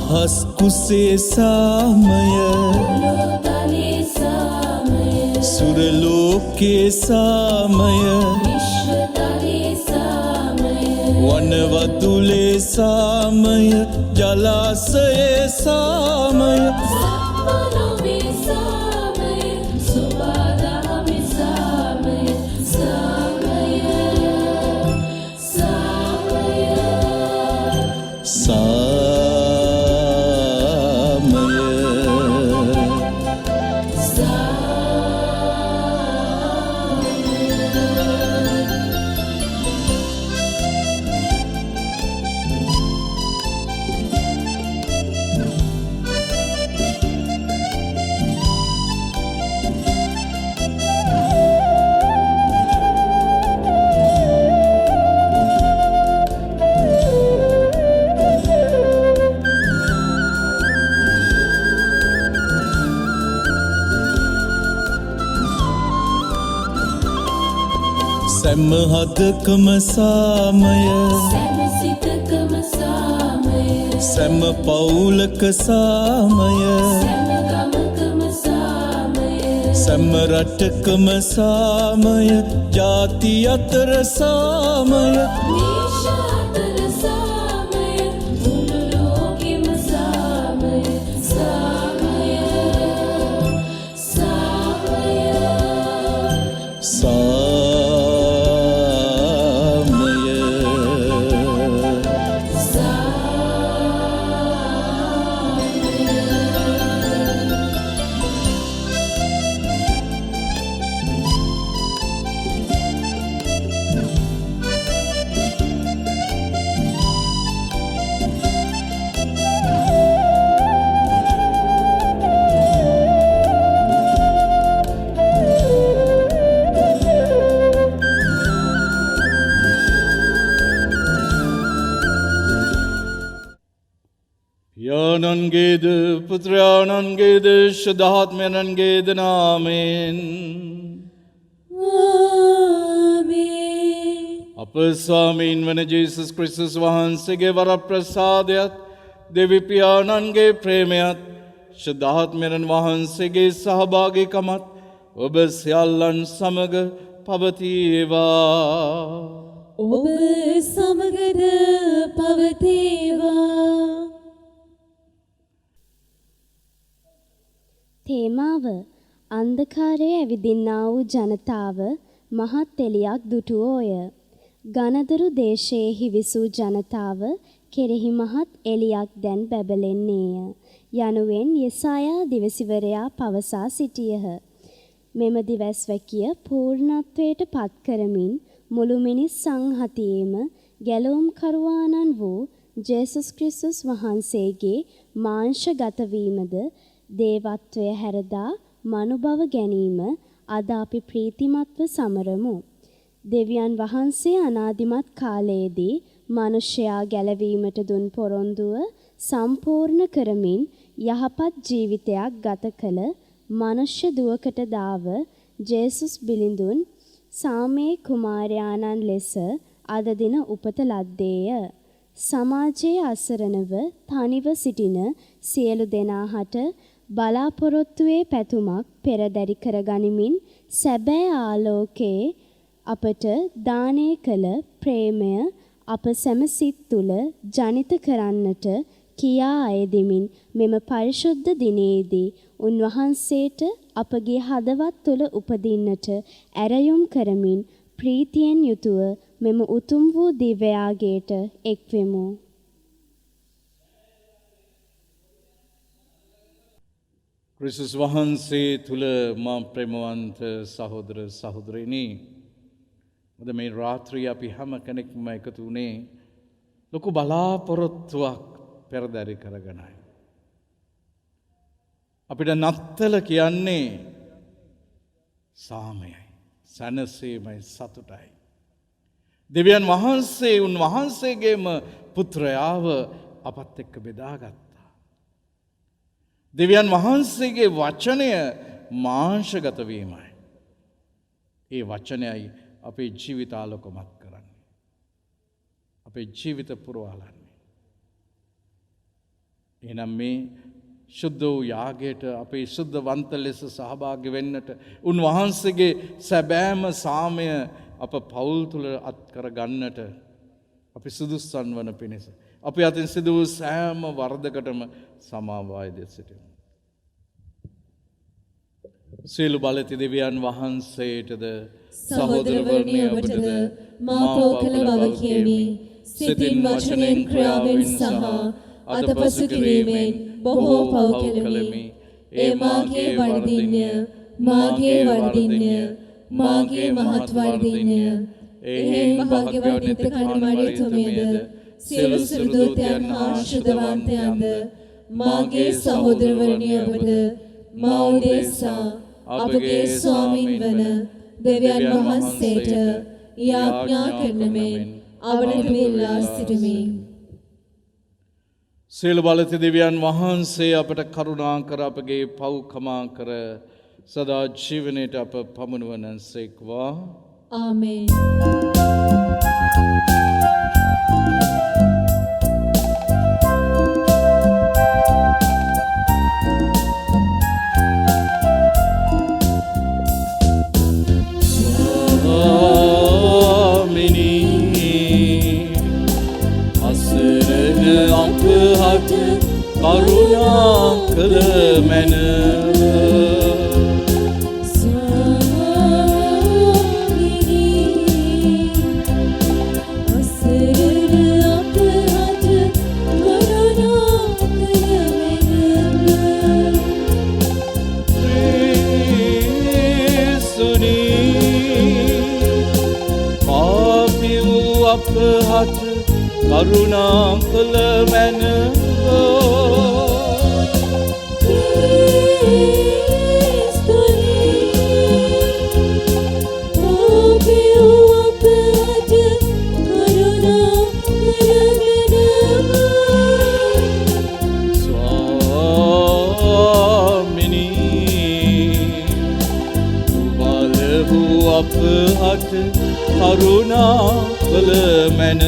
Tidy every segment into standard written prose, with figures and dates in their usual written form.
අහස් කුසේ සාමය සුරලෝකේ සාමය වනවතුලේ සාමය ජලාසයේ සාමය සැම හදකම සාමය සැම පවුලක සාමය සැම රටකම සාමය ජාති අතර සාමය Nangede putra nangede shadat menangede namen. Amen. Apaswamin vana Jesus Christus vahansege varaprasadayat devi piyanange premayat shadat menan vahansege sahabagikamat oba siyallan samaga pavathiyeva. Oba samagada pavathiyeva. තේමාව අන්ධකාරයේ ඇවිදින්නා වූ ජනතාව මහත් එළියක් දුටුවෝය. ගනදරු දේශයේහි විසූ ජනතාව කෙරෙහි මහත් එළියක් දැන් බැබලෙන්නේය. යනුවෙන් යෙසායා දිවසිවරයා පවසා සිටියහ. මෙම දිවස්වැකිය පූර්ණත්වයට පත් කරමින් මුළු මිනිස් සංහතියේම ගැලවුම් කරුවාණන් වූ ජේසුස් ක්‍රිස්තුස් වහන්සේගේ මාංශගත වීමද දේවත්වය හැරදා මනුබව ගැනීම අද අපි ප්‍රීතිමත්ව සමරමු. දෙවියන් වහන්සේ අනාදිමත් කාලයේදී මිනිසයා ගැලවීමට දුන් පොරොන්දුව සම්පූර්ණ කරමින් යහපත් ජීවිතයක් ගත කළ මනුෂ්‍ය දුවකට දාව ජේසුස් බිලිඳුන් සාමේ කුමාරයාණන් ලෙස අද දින උපත ලද්දේය. සමාජයේ අසරණව තනිව සිටින සියලු දෙනාට බලාපොරොත්තුවේ පැතුමක් පෙරදරි කරගනිමින් සැබෑ ආලෝකයේ අපට දානය කළ ප්‍රේමය අප සැම සිත් තුළ ජනිත කරන්නට කියා අයදිමින් මෙම පරිශුද්ධ දිනේදී උන්වහන්සේට අපගේ හදවත් තුළ උපදින්නට ඇරයුම් කරමින් ප්‍රීතියෙන් යුතුව මෙම උතුම් වූ දිව්‍යයාගයට එක්වෙමු. ක්‍රිස්තුස් වහන්සේ තුල මා ප්‍රේමවන්ත සහෝදර සහෝදරිනි මොකද මේ රාත්‍රියේ අපි හැම කෙනෙක්ම එකතු වුණේ ලොකු බලාපොරොත්තුවක් පෙරදරි කරගෙනයි. අපිට නත්තල කියන්නේ සාමයයි, සැනසීමයි, සතුටයි. දෙවියන් වහන්සේ උන්වහන්සේගේම පුත්‍රයාව අපත් එක්ක බෙදාගත්තා. දෙවියන් වහන්සේගේ වචනය මාංශගත වීමයි. ඒ වචනයයි අපේ ජීවිත ආලෝකමත් කරන්නේ. අපේ ජීවිත පුරවාලන්නේ. එනම් මේ ශුද්ධ වූ යාගයට අපේ ශුද්ධවන්ත ලෙස සහභාගී වෙන්නට උන්වහන්සේගේ සැබෑම සාමය අප පවුල් තුළ අත්කර ගන්නට අපි සුදුස්සන් වන පිණිස අපි අතින් සිදු වූ සෑම වරදකටම සමාවාය දෙස සිටිමු. සියලු බලති දෙවියන් වහන්සේටද සහෝදරවරුනි ඔබටද මා පෝ කළ බව කියමි. සිතින් වචනෙන් ක්‍රියාවෙන් සහ අතපසු කිරීමෙන් බොහෝ පව් කෙලෙමි. ඒ මාගේ වර්ධින්ය මාගේ මහත් වර්ධින්ය. එහෙන් භාග්‍යවත් නිත්‍ය කර්මණීතුමියද සියලු සුදුදූතයන් හා ශුද්ධවන්තයන්ද මාගේ සහෝදරවරුනි ඔබද මා උදෙසා අපගේ ස්වාමින් වන දෙවියන් වහන්සේට යාඥා කරන මෙන් අවනට වෙලා සිටිමි. සියලු බලති දෙවියන් වහන්සේ අපට කරුණා කර අපගේ පව් කමා කර සදා ජීවනයට අප පමුණුවනසේක්වා. ආමේන්. කරුණා කළ මැන අපහත් කරුණා කළ මැන අපහත් කරුණා කළ මැන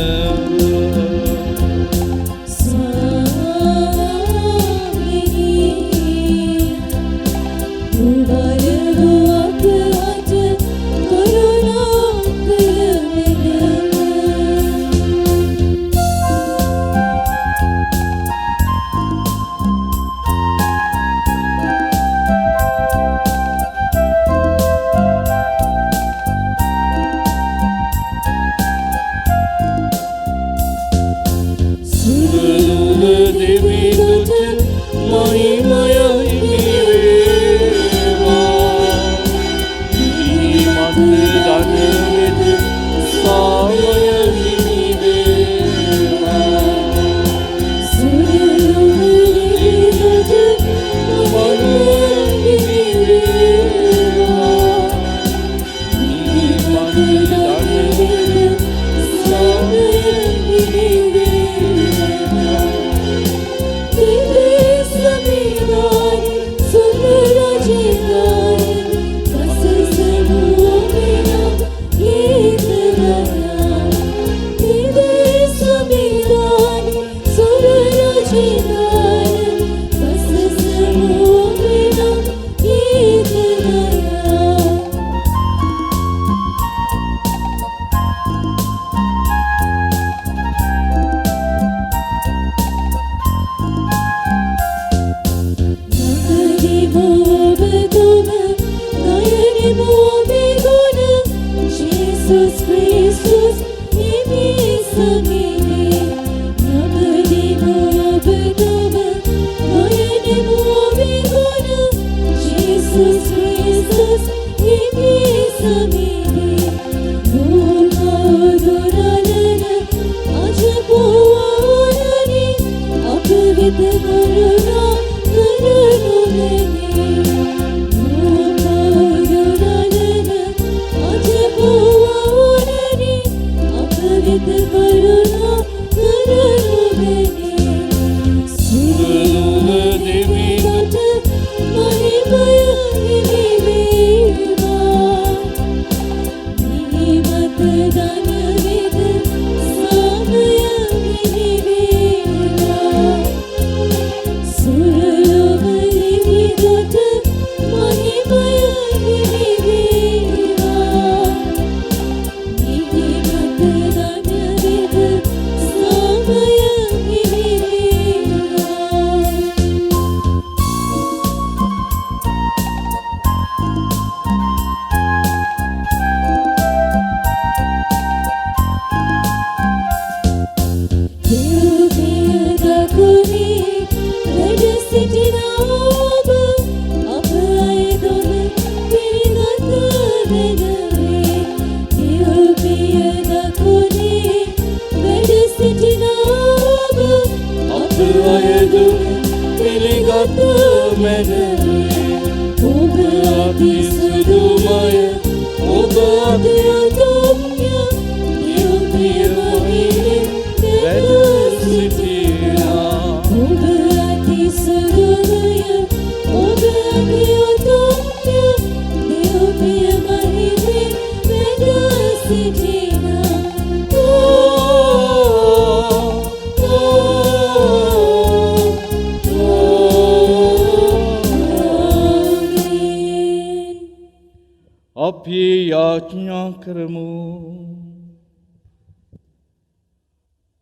අයදුම් පිළිගත් මැන ඔබ අති සුදුමය ඔබ අති උතුම්ය දිව්‍ය මහිමෙන් වැඩ සිටිනා ඔබ අති සුදුමය ඔබ අති උතුම්ය දිව්‍ය මහිමෙන් වැඩ සිටිනා අපි යාඥා කරමු.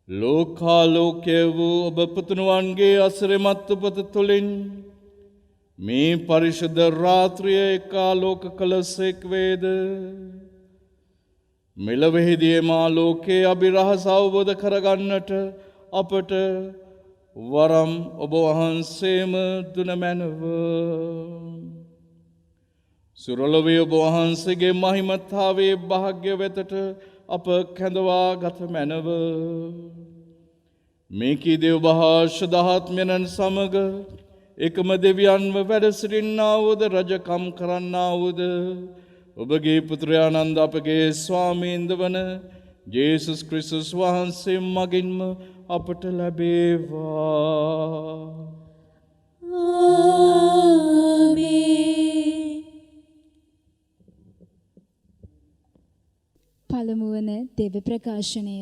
ලෝකාලෝකය වූ ඔබ පුතුණුවන්ගේ අසිරිමත් උපත තුළින් මේ පරිශුද්ධ රාත්‍රිය එකාලෝක කළසෙක් වේද. මෙලොවෙහිදී මා ලෝකයේ අභිරහස අවබෝධ කරගන්නට අපට වරම් ඔබ වහන්සේම දුන මැනව. සුරලොවේ ඔබ වහන්සේගේ මහිමතාවේ භාග්‍ය වෙතට අප කැඳවා ගත මැනව. මේකී දෙව් භාෂදාත්මයන් සමග එකම දෙවියන්ව වැඩ සිටින්නා වූද රජකම් කරන්නා වූද ඔබගේ පුත්‍රයානන්ද අපගේ ස්වාමීන්ද වන ජේසුස් ක්‍රිස්තුස් වහන්සේ මගින්ම අපට ලැබේවා. පළමුවන දෙව ප්‍රකාශනය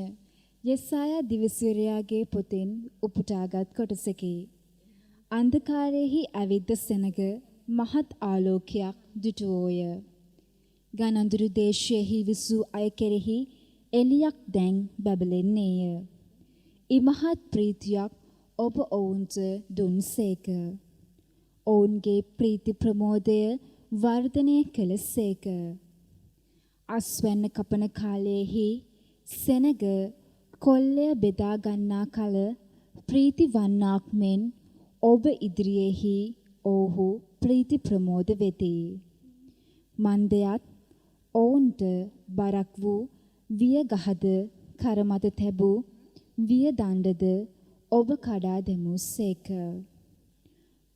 යෙසායා දිවිසූරියාගේ පොතෙන් උපුටාගත් කොටසකි. අන්ධකාරයෙහි ඇවිද්ද සෙනග මහත් ආලෝකයක් දුටුවෝය. ගනඳුරු දේශයෙහි විසූ අය කෙරෙහි එලියක් දැන් බැබලෙන්නේය. ඉමහත් ප්‍රීතියක් ඔබ ඔවුන්ට දුන්සේක. ඔවුන්ගේ ප්‍රීති ප්‍රමෝදය වර්ධනය කළසේක. අස්වැන්න කපන කාලයේහි සෙනග කොල්ලය බෙදා ගන්නා කල ප්‍රීති වන්නාක් මෙන් ඔබ ඉදිරියේහි ඔවුහු ප්‍රීති ප්‍රමෝද වෙති. මන්දයත් ඔවුන්ට බරක් වූ වියගහද කරමත තැබූ වියදණ්ඩද ඔබ කඩා දැමූසේක.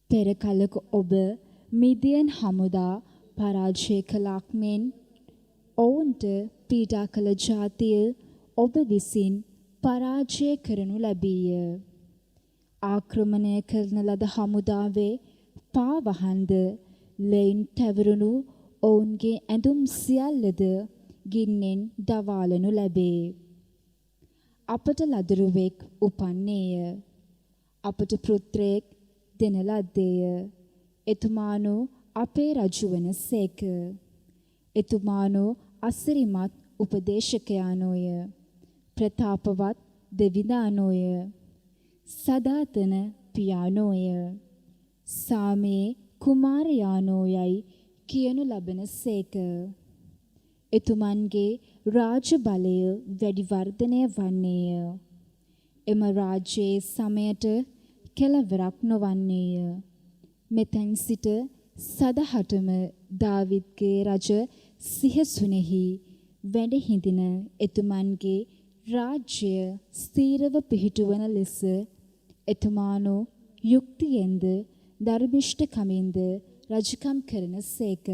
පෙර කලක ඔබ මිදියන් හමුදා පරාජය කළාක් මෙන් ඔවුන්ට පීඩා කළ ජාතිය ඔබ විසින් පරාජය කරනු ලැබීය. ආක්‍රමණය කරන ලද හමුදාවේ පාවහන්ද ලෙයින් තැවරුණු ඔවුන්ගේ ඇඳුම් සියල්ලද ගින්නෙන් දවාලනු ලැබේ. අපට ලදරුවෙක් උපන්නේය. අපට පුත්‍රයෙක් දෙන ලද්දේය. එතුමානෝ අපේ රජු වන සේක. එතුමානෝ අසිරිමත් උපදේශකයානෝය. ප්‍රතාපවත් දෙවිදානෝය. සදාතන පියානෝය. සාමේ කුමාරයානෝයයි කියනු ලබන සේක. එතුමන්ගේ රාජ බලය වැඩි වර්ධනය වන්නේය. එම රාජ්‍යයේ සමයට කෙළවරක් නොවන්නේය. මෙතැන් සිට සදහටම දාවිද්ගේ රජ සිහසුනෙහි වැඩ හිඳින එතුමන්ගේ රාජ්‍ය ස්ථීරව පිහිටුවන ලෙස එතුමානෝ යුක්තියෙන්ද ධර්මිෂ්ඨකමින්ද රජකම් කරන සේක.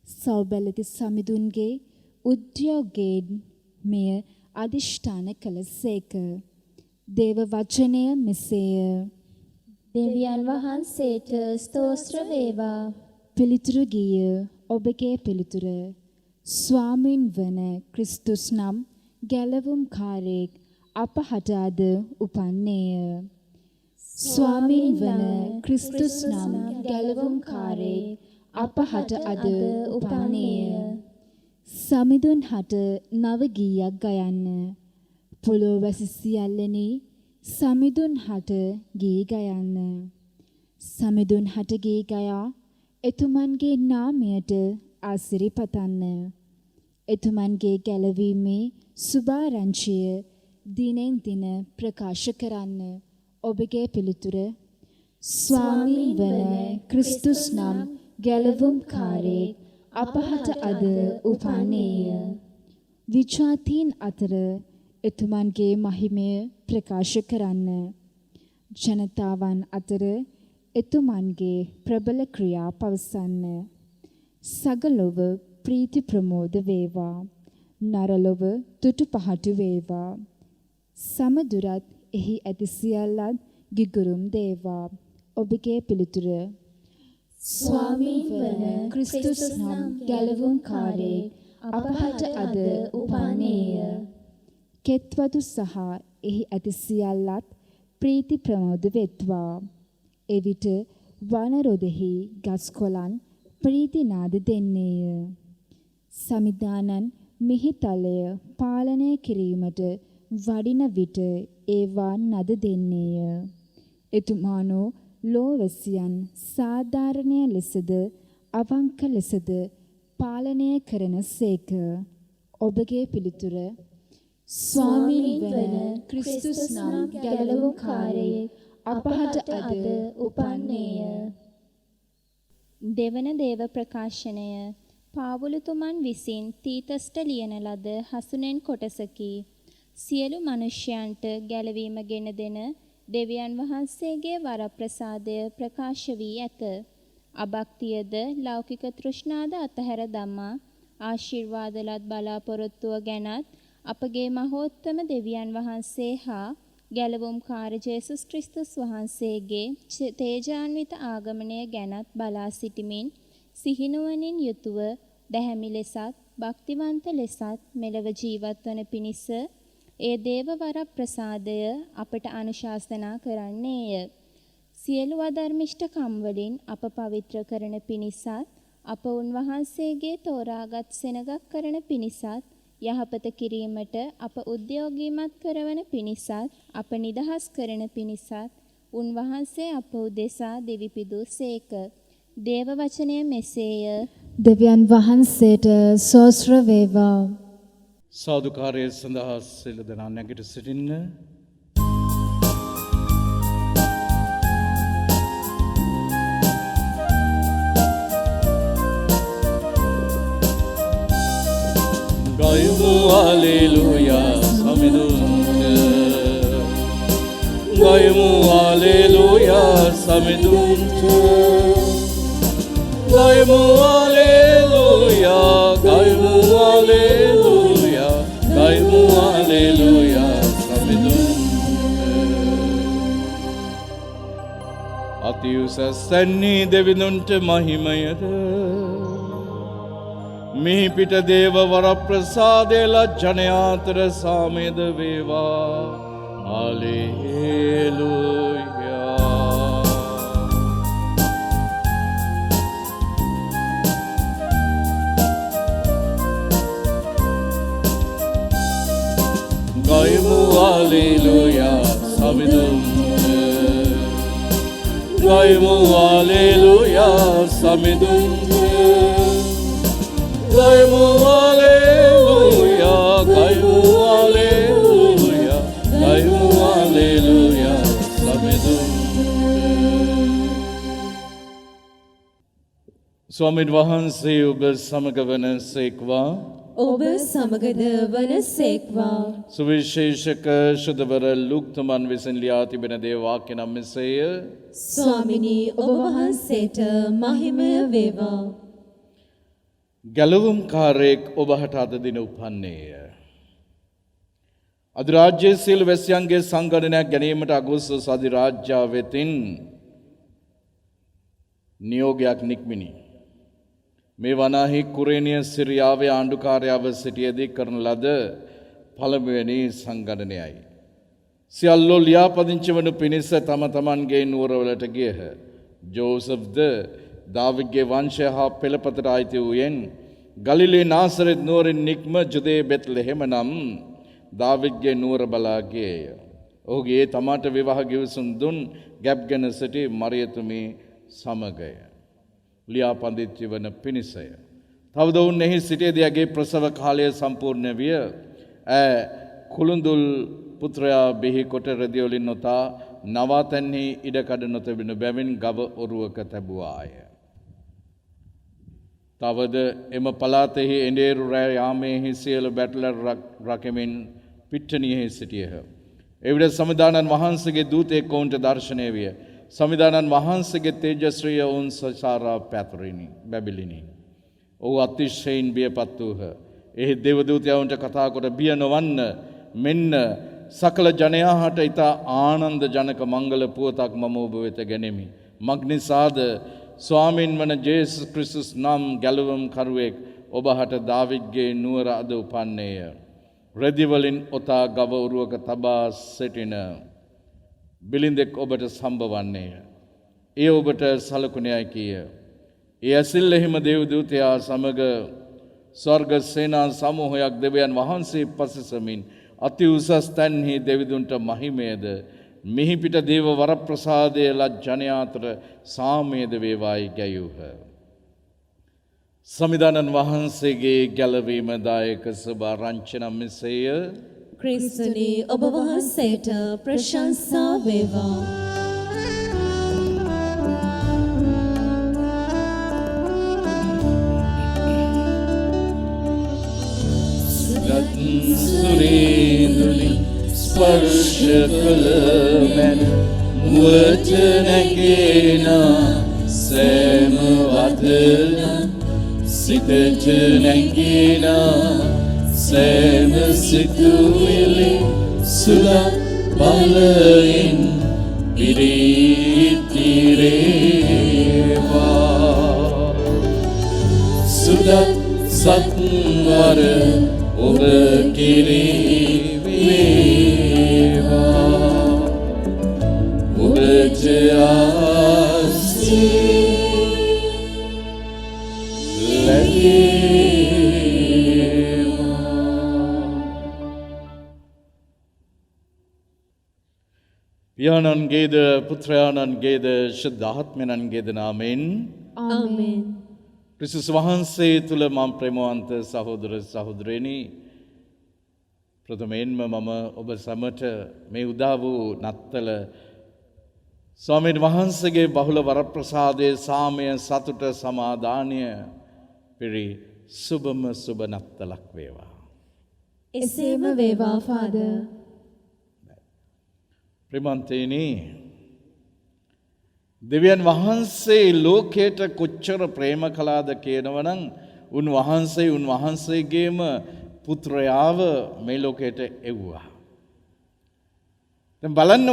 සෞබැලති සමිඳුන්ගේ උද්‍යෝගයෙන් මෙය අධිෂ්ඨාන කළ සේක. දේව වචනය මෙසේය. දෙවියන් වහන්සේට ස්තෝත්‍ර වේවා. පිළිතුරු ගීය ඔබගේ පිළිතුර. ස්වාමින් වන ක්‍රිස්තුස් නම් ගැලවුම්කාරයෙක් අපහට අද උපන්නේය. ස්වාමින් වන ක්‍රිස්තුස් නම් ගැලවුම්කාරයෙක් අපහට අද උපන්නේය. සමිඳුන් හට නව ගීයක් ගයන්න. පොළොවැසි සියල්ලෙනි සමිඳුන් හට ගී ගයන්න. සමිඳුන් හට ගී ගයා එතුමන්ගේ නාමයට ආසිරි පතන්න. එතුමන්ගේ ගැලවීමේ සුභාරංචිය දිනෙන් දින ප්‍රකාශ කරන්න. ඔබගේ පිළිතුර. ස්වාමී වන ක්‍රිස්තුස් නම් ගැලවුම්කාරයෙක් අපහට අද උපන්නේය. විජාතීන් අතර එතුමන්ගේ මහිමය ප්‍රකාශ කරන්න. ජනතාවන් අතර එතුමන්ගේ ප්‍රබල ක්‍රියා පවසන්න. සගලොව ප්‍රීති ප්‍රමෝද වේවා. නරලොව තුටු පහටු වේවා. සමදුරත් එහි ඇති සියල්ලත් ගිගුරුම් දේවා. ඔබගේ පිළිතුර. ස්වාමීන් වන ක්‍රිස්තුස් නම් ගැලවුම්කාරේ අපහට අද උපන්නේය. කෙත්වතු සහ එහි ඇති සියල්ලත් ප්‍රීති ප්‍රමෝද වෙත්වා. එවිට වනරොදෙහි ගස්කොළන් ප්‍රීති නාද දෙන්නේය. සමිදානන් මිහිතලය පාලනය කිරීමට වඩින විට ඒවා නද දෙන්නේය. එතුමානෝ ලෝවැසියන් සාධාරණය ලෙසද අවංක ලෙසද පාලනය කරන සේක. ඔබගේ පිළිතුර. ස්වාමීන් වන ක්‍රිස්තුස් නම් ගැලවුම්කාරේ අපහට අද උපන්නේය. දෙවන දේව ප්‍රකාශනය පාවුලතුමන් විසින් තීතස්ට ලියන ලද හසුනෙන් කොටසකි. සියලු මනුෂ්‍යයන්ට ගැලවීම ගෙන දෙන දෙවියන් වහන්සේගේ වරප්‍රසාදය ප්‍රකාශ වී ඇත. අභක්තියද ලෞකික තෘෂ්ණාද අතහැර දමා ආශිර්වාදලත් බලාපොරොත්තුව ගැනත් අපගේ මහෝත්තම දෙවියන් වහන්සේ හා ගැලවුම්කාර ජේසුස් ක්‍රිස්තුස් වහන්සේගේ තේජාන්විත ආගමනය ගැනත් බලා සිටිමින් සිහිනුවණින් යුතුව දැහැමි ලෙසත් භක්තිවන්ත ලෙසත් මෙලව ජීවත් වන පිණිස ඒ දේව වරප්‍රසාදය අපට අනුශාසනා කරන්නේය. සියලු අධර්මිෂ්ඨකම් වලින් අප පවිත්‍ර කරන පිණිසත් අප උන්වහන්සේගේ තෝරාගත් සෙනගක් කරන පිණිසත් යහපත කිරීමට අප උද්‍යෝගීමත් කරවන පිණිසත් අප නිදහස් කරන පිණිසත් උන්වහන්සේ අප උදෙසා දෙවිපිදූ සේක. දේව වචනය මෙසේය. දෙවියන් වහන්සේට සෝස්ත්‍ර වේවා. සාදුකාරය සඳහා සියලු දෙනා නැගිට සිටින්න. ගයමු හලෙලූයා සමිඳුන්ට. ගයමු හලෙලූයා සමිඳුන්ට. ගයමු හලෙලූයා. ගයමු හලෙලූයා. ගයමු හලෙලූයා සමිඳුන්ට. අතිඋසස්තන්නේ දෙවිඳුන්ට මහිමයද. මිහි පිට දේව වරප්‍රසාදයලත් ජනයාතර සාමේද වේවා. හලෙලූයා. ගයමු හලෙලූයා සමිඳුන්ට. ගයමු හලෙලූයා සමිඳුන්ට. ගයමු හලෙලූයා. ගයමු හලෙලූයා. ගයමු හලෙලූයා සමිඳුන්ට. ස්වාමීන් වහන්සේ ඔබ සමග වන සේක්වා. ඔබ සමගද වනසේක්වා. සුවිශේෂක ශුද්ධවර ලූක්තුමන් විසින් ලියා තිබෙන දේ වාක්‍ය නම් මෙසේය. ස්වාමිනී ඔබ වහන්සේට මහිමය වේවා. ගැලවුම්කාරයෙක් ඔබහට අද දින උපන්නේය. අධිරාජ්‍යයේ සියලු වැසියන්ගේ සංගණනයක් ගැනීමට අගෝස්තුස් අධිරාජ්‍යාව වෙතින් නියෝගයක් නික්මිනි. මේ වනාහි කුරේනිය සිරියාවේ ආණ්ඩුකාරයව සිටියේදී කරන ලද පළමුවෙනි සංගණනයයි. සියල්ලෝ ලියාපදිංචි වනු පිණිස තම තමන්ගේ නුවරවලට ගියහ. ජෝසෆ්ද දාවිද්ගේ වංශය හා පෙළපතට අයිති වූයෙන් ගලිලේ නාසරෙත් නුවරින් නික්ම ජුදේ බෙත්ලෙහෙම නම් දාවිද්ගේ නුවර බලා ගියේය. ඔහුගේ තමාට විවාහ ගිවිසුම් දුන් ගැබ්ගෙන සිටි මරියතුමී සමගය. ලියාපදිංචි වන පිණිසය. තවද ඔවුන් එහි සිටියදී ඇගේ ප්‍රසව කාලය සම්පූර්ණ විය. ඈ කුළුඳුල් පුත්‍රයා බිහි කොට රෙදි වලින් නොතා නවාතැන්හි ඉඩකඩ නොතැබෙන බැවින් ගව ඔරුවක තැබුවාය. තවද එම පළාතෙහි එඬේරු රෑ යාමේහි සියලු බැටළන් රකමින් පිට්ටනියෙහි සිටියහ. එවිට සමිදානන් වහන්සේගේ දූතයෙක් ඔවුන්ට දර්ශනය විය. සමිදානන් වහන්සේගේ තේජස්ශ්‍රිය ඔවුන් සසාරා පැතුරිනි බැබිලිනි. ඔහු අතිශයින් බියපත් වූහ. එහි දේවදූතයන්ට කතා කොට බිය නොවන්න, මෙන්න සකල ජනයාට ඉතා ආනන්ද ජනක මංගල පුවතක් මම ඔබ වෙත ගෙනෙමි. මක්නිසාද ස්වාමින් වන ජේසුස් ක්‍රිස්තුස් නම් ගැලවුම් කරුවෙක් ඔබහට දාවිද්ගේ නුවර අද උපන්නේය. රෙදිවලින් ඔතා ගව උරුවක තබා සිටින බිලින්දෙක් ඔබට සම්බවන්නේය. ඒ ඔබට සලකුණයයි කීය. ඒ ඇසිල්ලෙහිම දේවදූතයා සමග ස්වර්ග සේනා සමූහයක් දෙවියන් වහන්සේ පසසමින් අති උසස් තැන්හි දෙවිදුන්ට මහිමයද මිහිපිට දේව වරප්‍රසාදය ලත් ජනයා අතර සාමයද වේවායි ගැයූහ. සමිදානන් වහන්සේගේ ගැලවීම දායක සුභාරංචි නම් මෙසේය. ක්‍රිස්තුනි ඔබ වහන්සේට ප්‍රශංසා වේවා. සුරේඳුලි ස්පර්ශ කළ මැන මුවට නැගෙන සෑම වදන සිතට නැගෙන සෑම සිතුවිලි සුලත් බලයෙන් පිරිතිරේවා. සුදත් සත්වර ඔබ කිරිවේවා. ඔබට ආසී පියාණන්ගේද පුත්‍රයාණන්ගේද ශුද්ධාත්මයන්ගේද නාමෙන් ආමෙන්. ක්‍රිස්තුස් වහන්සේ තුළ මම ප්‍රේමවන්ත සහෝදර සහෝදරයනි, ප්‍රථමයෙන්ම මම ඔබ සැමට මේ උදා වූ නත්තල ස්වාමීන් වහන්සේගේ බහුල වරප්‍රසාදයේ සාමය සතුට සමාදානය පිරි සුබම සුබ නත්තලක් වේවා. එසේම වේවා ෆාදර්. ප්‍රේමන්තේනි, දෙවියන් වහන්සේ ලෝකයට කොච්චර ප්‍රේම කළාද කියනවනම් උන්වහන්සේගේම පුත්‍රයාව මේ ලෝකයට එව්වා. දැන් බලන්න,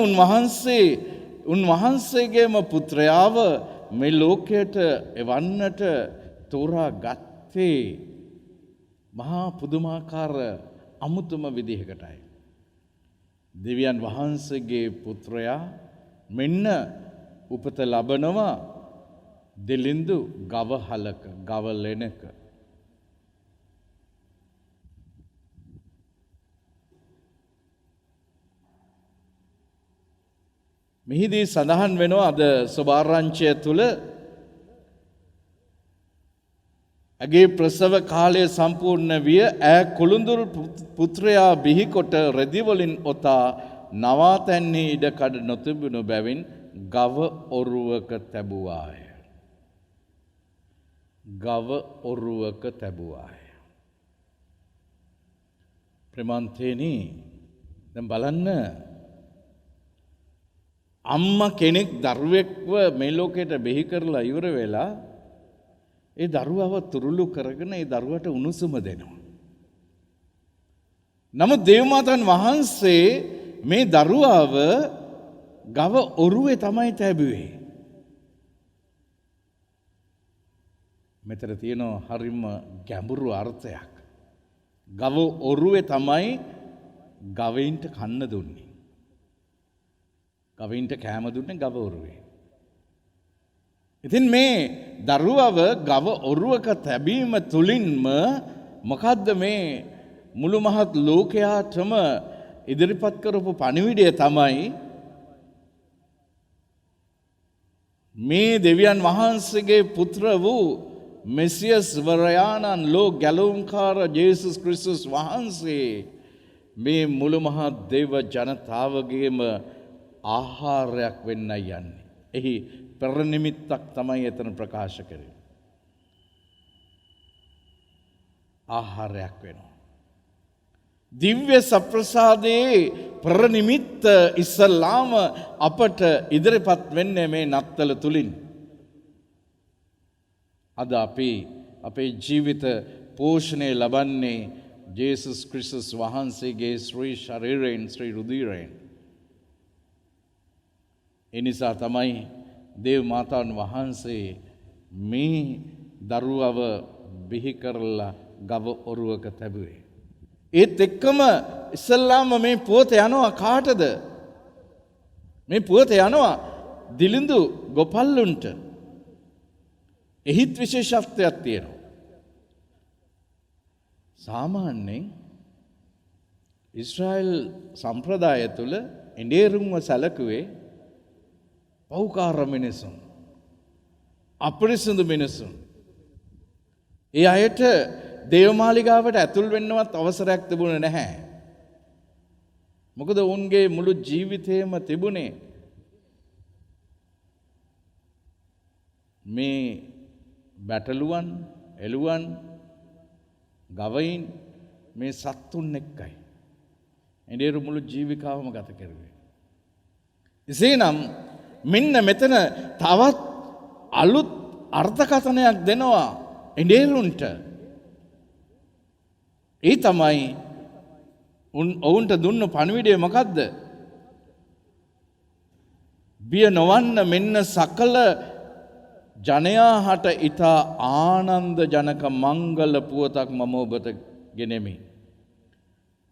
උන්වහන්සේගේම පුත්‍රයාව මේ ලෝකයට එවන්නට තෝරා ගත්තේ මහා පුදුමාකාර අමුතුම විදිහකටයි. දෙවියන් වහන්සේගේ පුත්‍රයා මෙන්න උපත ලබනවා දෙලින්දු ගවහලක, ගවලෙනක. මෙහිදී සඳහන් වෙනවා අද සුභාරංචිය තුල ඇගේ ප්‍රසව කාලය සම්පූර්ණ විය. ඈ කුළුඳුරු පුත්‍රයා බිහිකොට රෙදිවලින් ඔතා නවාතැන්හි ඉඩකඩ නොතිබුණු බැවින් ගව ඔරුවක තැබුවාය. ගව ඔරුවක තැබුවාය. ප්‍රේමන්තේනි, දැන් බලන්න, අම්මා කෙනෙක් දරුවෙක්ව මේ ලෝකයට බිහි කරලා ඉවර වෙලා ඒ දරුවව තුරුළු කරගෙන ඒ දරුවට උණුසුම දෙනවා. නමුත් දේවමාතන් වහන්සේ මේ දරුවව ගව ඔරුවේ තමයි තැබුවේ. මෙතන තියෙනවා හරිම ගැඹුරු අර්ථයක්. ගව ඔරුවේ තමයි ගවයින්ට කන්න දුන්නේ. ගවයින්ට කෑම දුන්නේ ගව ඔරුවේ. ඉතින් මේ දරුවව ගව ඔරුවක තැබීම තුලින්ම මොකද්ද මේ මුළු මහත් ලෝකයාටම ඉදිරිපත් කරපු පණිවිඩය තමයි මේ දෙවියන් වහන්සේගේ පුත්‍ර වූ මෙසියස් වරයාණන් ලෝ ගැලවුම්කාර ජේසුස් ක්‍රිස්තුස් වහන්සේ මේ මුළු මහත් දේව ජනතාවගේම ආහාරයක් වෙන්නයි යන්නේ. එහි පෙරනිමිත්තක් තමයි එතන ප්‍රකාශ කරේ. ආහාරයක් වෙනවා. දිව්‍ය සප්‍රසාදයේ ප්‍රනිමිත්ත ඉස්සල්ලාම අපට ඉදිරිපත් වෙන්නේ මේ නත්තල තුලින්. අද අපි අපේ ජීවිත පෝෂණය ලබන්නේ ජේසුස් ක්‍රිස්තුස් වහන්සේගේ ශ්‍රී ශරීරයෙන් ශ්‍රී රුධිරයෙන්. ඒ නිසා තමයි දේව මාතාන් වහන්සේ මේ දරුවව බිහි කරලා ගව ඔරුවක තැබුවේ. ඒත් එක්කම ඉස්සල්ලාම මේ පුවත යනවා කාටද? මේ පුවත යනවා දිලිඳු ගොපල්ලුන්ට. එහිත් විශේෂත්වයක් තියෙනවා. සාමාන්‍යයෙන් ඉස්රායල් සම්ප්‍රදාය තුළ එඬේරුම්ව සැලකුවේ පෞකාර මිනිසුන්, අපරිසුදු මිනිසුන්. ඒ අයට දේවමාලිගාවට ඇතුල් වෙන්නවත් අවසරයක් තිබුණේ නැහැ. මොකද ඔවුන්ගේ මුළු ජීවිතේම තිබුණේ මේ බැටළුවන්, එළුවන්, ගවයින් මේ සත්තුන් එක්කයි. එඬේරු මුළු ජීවිකාවම ගත කරුවේ. එසේනම් මෙන්න මෙතන තවත් අලුත් අර්ථකථනයක් දෙනවා එඬේරුන්ට. ඒ තමයි ඔවුන්ට දුන්න පණිවිඩය මොකද්ද? බිය නොවන්න මෙන්න සකල ජනයා හට ඊතා ආනන්ද ජනක මංගල පුවතක් මම ඔබට ගෙනෙමි.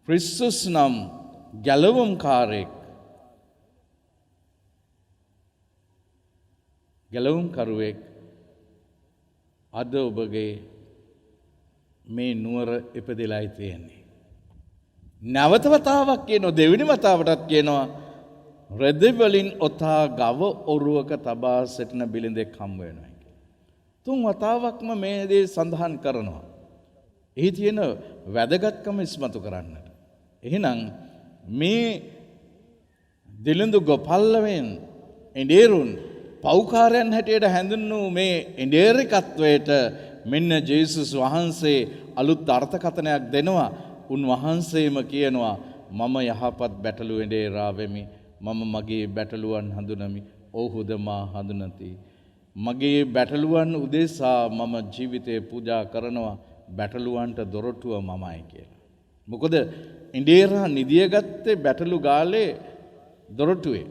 ක්‍රිස්තුස් නම් ගැලවුම්කාරයෙක්, ගැලවුම්කරුවෙක් අද ඔබගේ මේ නුවර ඉපදෙලායි තියෙන්නේ. නැවත වතාවක් කියනවා, දෙවෙනි වතාවටත් කියනවා, රෙදි වලින් ඔතා ගව ඔරුවක තබා සිටින බිලිඳෙක් හම් වෙනවා කියලා. තුන් වතාවක්ම මේ දේ සඳහන් කරනවා. එහි තියෙන වැදගත්කම ඉස්මතු කරන්නට. එහෙනම් මේ දිලිඳු ගොපල්ලවෙන් එඬේරුන් පෞකාරයන් හැටියට හැඳින්වූ මේ එඬේරිකත්වයට මෙන්න ජේසුස් වහන්සේ අලුත් අර්ථකථනයක් දෙනවා. උන්වහන්සේම කියනවා, මම යහපත් බැටළු එඬේරා වෙමි. මම මගේ බැටළුවන් හඳුනමි. ඔහුද මා හඳුනති. මගේ බැටළුවන් උදෙසා මම ජීවිතේ පූජා කරනවා. බැටළුවන්ට දොරටුව මමයි කියලා. මොකද එඬේරා නිදියගත්තේ බැටළු ගාලේ දොරටුවේ.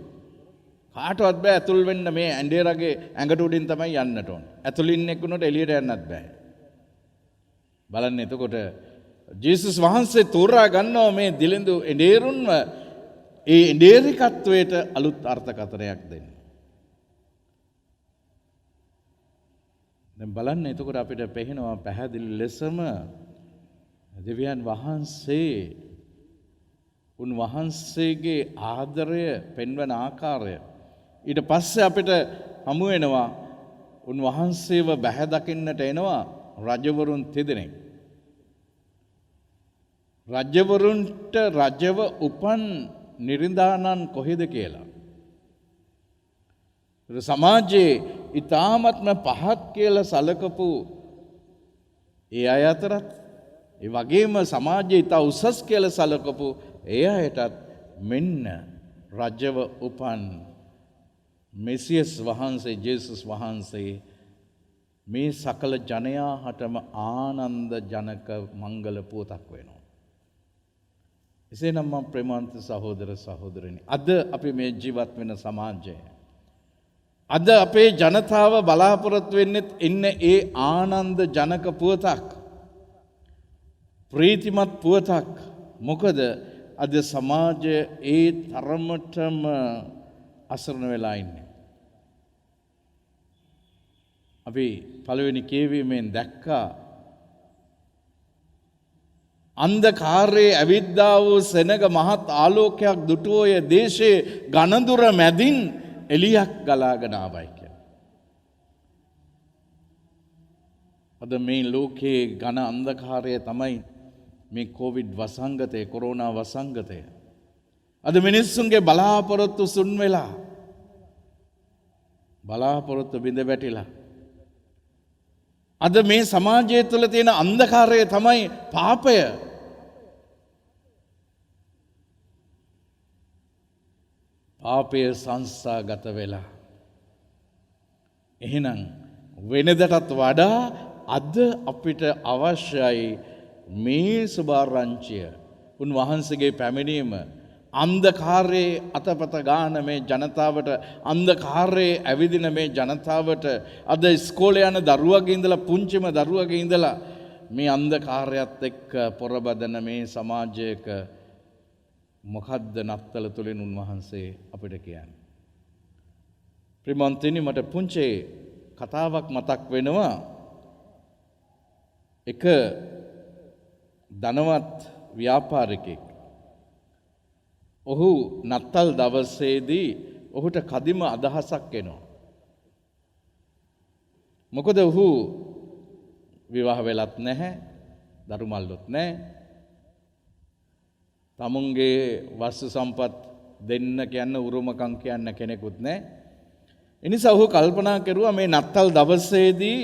කාටවත් බෑ ඇතුල් වෙන්න. මේ එඬේරාගේ ඇඟට උඩින් තමයි යන්නට ඕන. ඇතුලින් එක්කුණට එළියට යන්නත් බෑ. බලන්න, එතකොට ජේසුස් වහන්සේ තෝරා ගන්නවා මේ දිලිඳු එඬේරුන්ව ඒ එඬේරිකත්වයට අලුත් අර්ථකථනයක් දෙන්න. දැන් බලන්න, එතකොට අපිට පේනවා පැහැදිලි ලෙසම දෙවියන් වහන්සේ උන්වහන්සේගේ ආදරය පෙන්වන ආකාරය. ඊට පස්සේ අපිට හමු වෙනවා උන්වහන්සේව බැහැ දකින්නට එනවා රජවරුන් තිදෙනෙක්. රජවරුන්ට රජව උපන් නිරින්දානන් කොහෙද කියලා. සමාජයේ ඊ타මත්ම පහත් කියලා සලකපු ඒ අය අතරත්, ඒ වගේම සමාජයේ ඊට උසස් කියලා සලකපු ඒ අයටත් මෙන්න රජව උපන් මෙසියස් වහන්සේ ජේසුස් වහන්සේ මේ සකල ජනයා හටම ආනන්ද ජනක මංගල පුවතක් වෙනවා. එසේනම් මම ප්‍රේමවන්ත සහෝදර සහෝදරනි, අද අපි මේ ජීවත් වෙන සමාජය, අද අපේ ජනතාව බලාපොරොත්තු වෙන්නේ ඉන්න ඒ ආනන්ද ජනක පුවතක්, ප්‍රීතිමත් පුවතක්. මොකද අද සමාජය ඒ තරමටම අසරණ වෙලා ඉන්නේ. අපි පළවෙනි කියවීමෙන් දැක්කා අන්ධකාරයේ ඇවිද්දා වූ සෙනග මහත් ආලෝකයක් දුටුවෝය දේශයේ ගණදුර මැදින් එලියක් ගලාගෙන ආවයි කියලා. අද මේ ලෝකයේ ඝන අන්ධකාරය තමයි මේ කොවිඩ් වසංගතය, කොරෝනා වසංගතය. අද මිනිස්සුන්ගේ බලාපොරොත්තු සුන් වෙලා, බලාපොරොත්තු බිඳ වැටිලා. අද මේ සමාජය තුළ තියෙන අන්ධකාරය තමයි පාපය. පාපය සංස්ථාගත වෙලා. එහෙනම් වෙනදටත් වඩා අද අපිට අවශ්‍යයි මේ සුභාරංචිය. උන්වහන්සේගේ පැමිණීම අන්ධකාරයේ අතපත ගාන මේ ජනතාවට, අන්ධකාරයේ ඇවිදින මේ ජනතාවට, අද ඉස්කෝලේ යන දරුවගේ ඉඳලා පුංචිම දරුවගේ ඉඳලා මේ අන්ධකාරයත් එක්ක පොරබදන මේ සමාජයක මොකද්ද නත්තල තුලින් උන්වහන්සේ අපිට කියන්නේ. ප්‍රිමන්තිනි, මට පුංචි කතාවක් මතක් වෙනවා. එක ධනවත් ව්‍යාපාරිකයෙක්, ඔහු නත්තල් දවසේදී ඔහුට කදිම අදහසක් එනවා. මොකද ඔහු විවාහ වෙලත් නැහැ, දරු මල්ලොත් නැහැ, තමුන්ගේ වස්තු සම්පත් දෙන්න කියන්න උරුමකම් කියන්න කෙනෙකුත් නැහැ. එනිසා ඔහු කල්පනා කරුවා මේ නත්තල් දවසේදී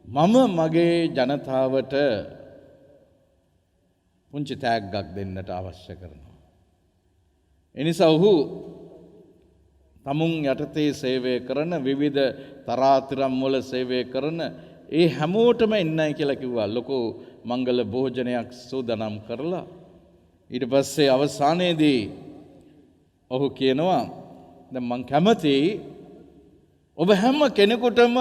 මම මගේ ජනතාවට පුංචි තෑග්ගක් දෙන්නට අවශ්‍ය කරනවා. එනිසා ඔහු තමුන් යටතේ සේවය කරන, විවිධ තරාතිරම් වල සේවය කරන ඒ හැමෝටම එන්නයි කියලා කිව්වා. ලොකු මංගල භෝජනයක් සූදානම් කරලා ඊට පස්සේ අවසානයේදී ඔහු කියනවා, දැන් මං කැමතියි ඔබ හැම කෙනෙකුටම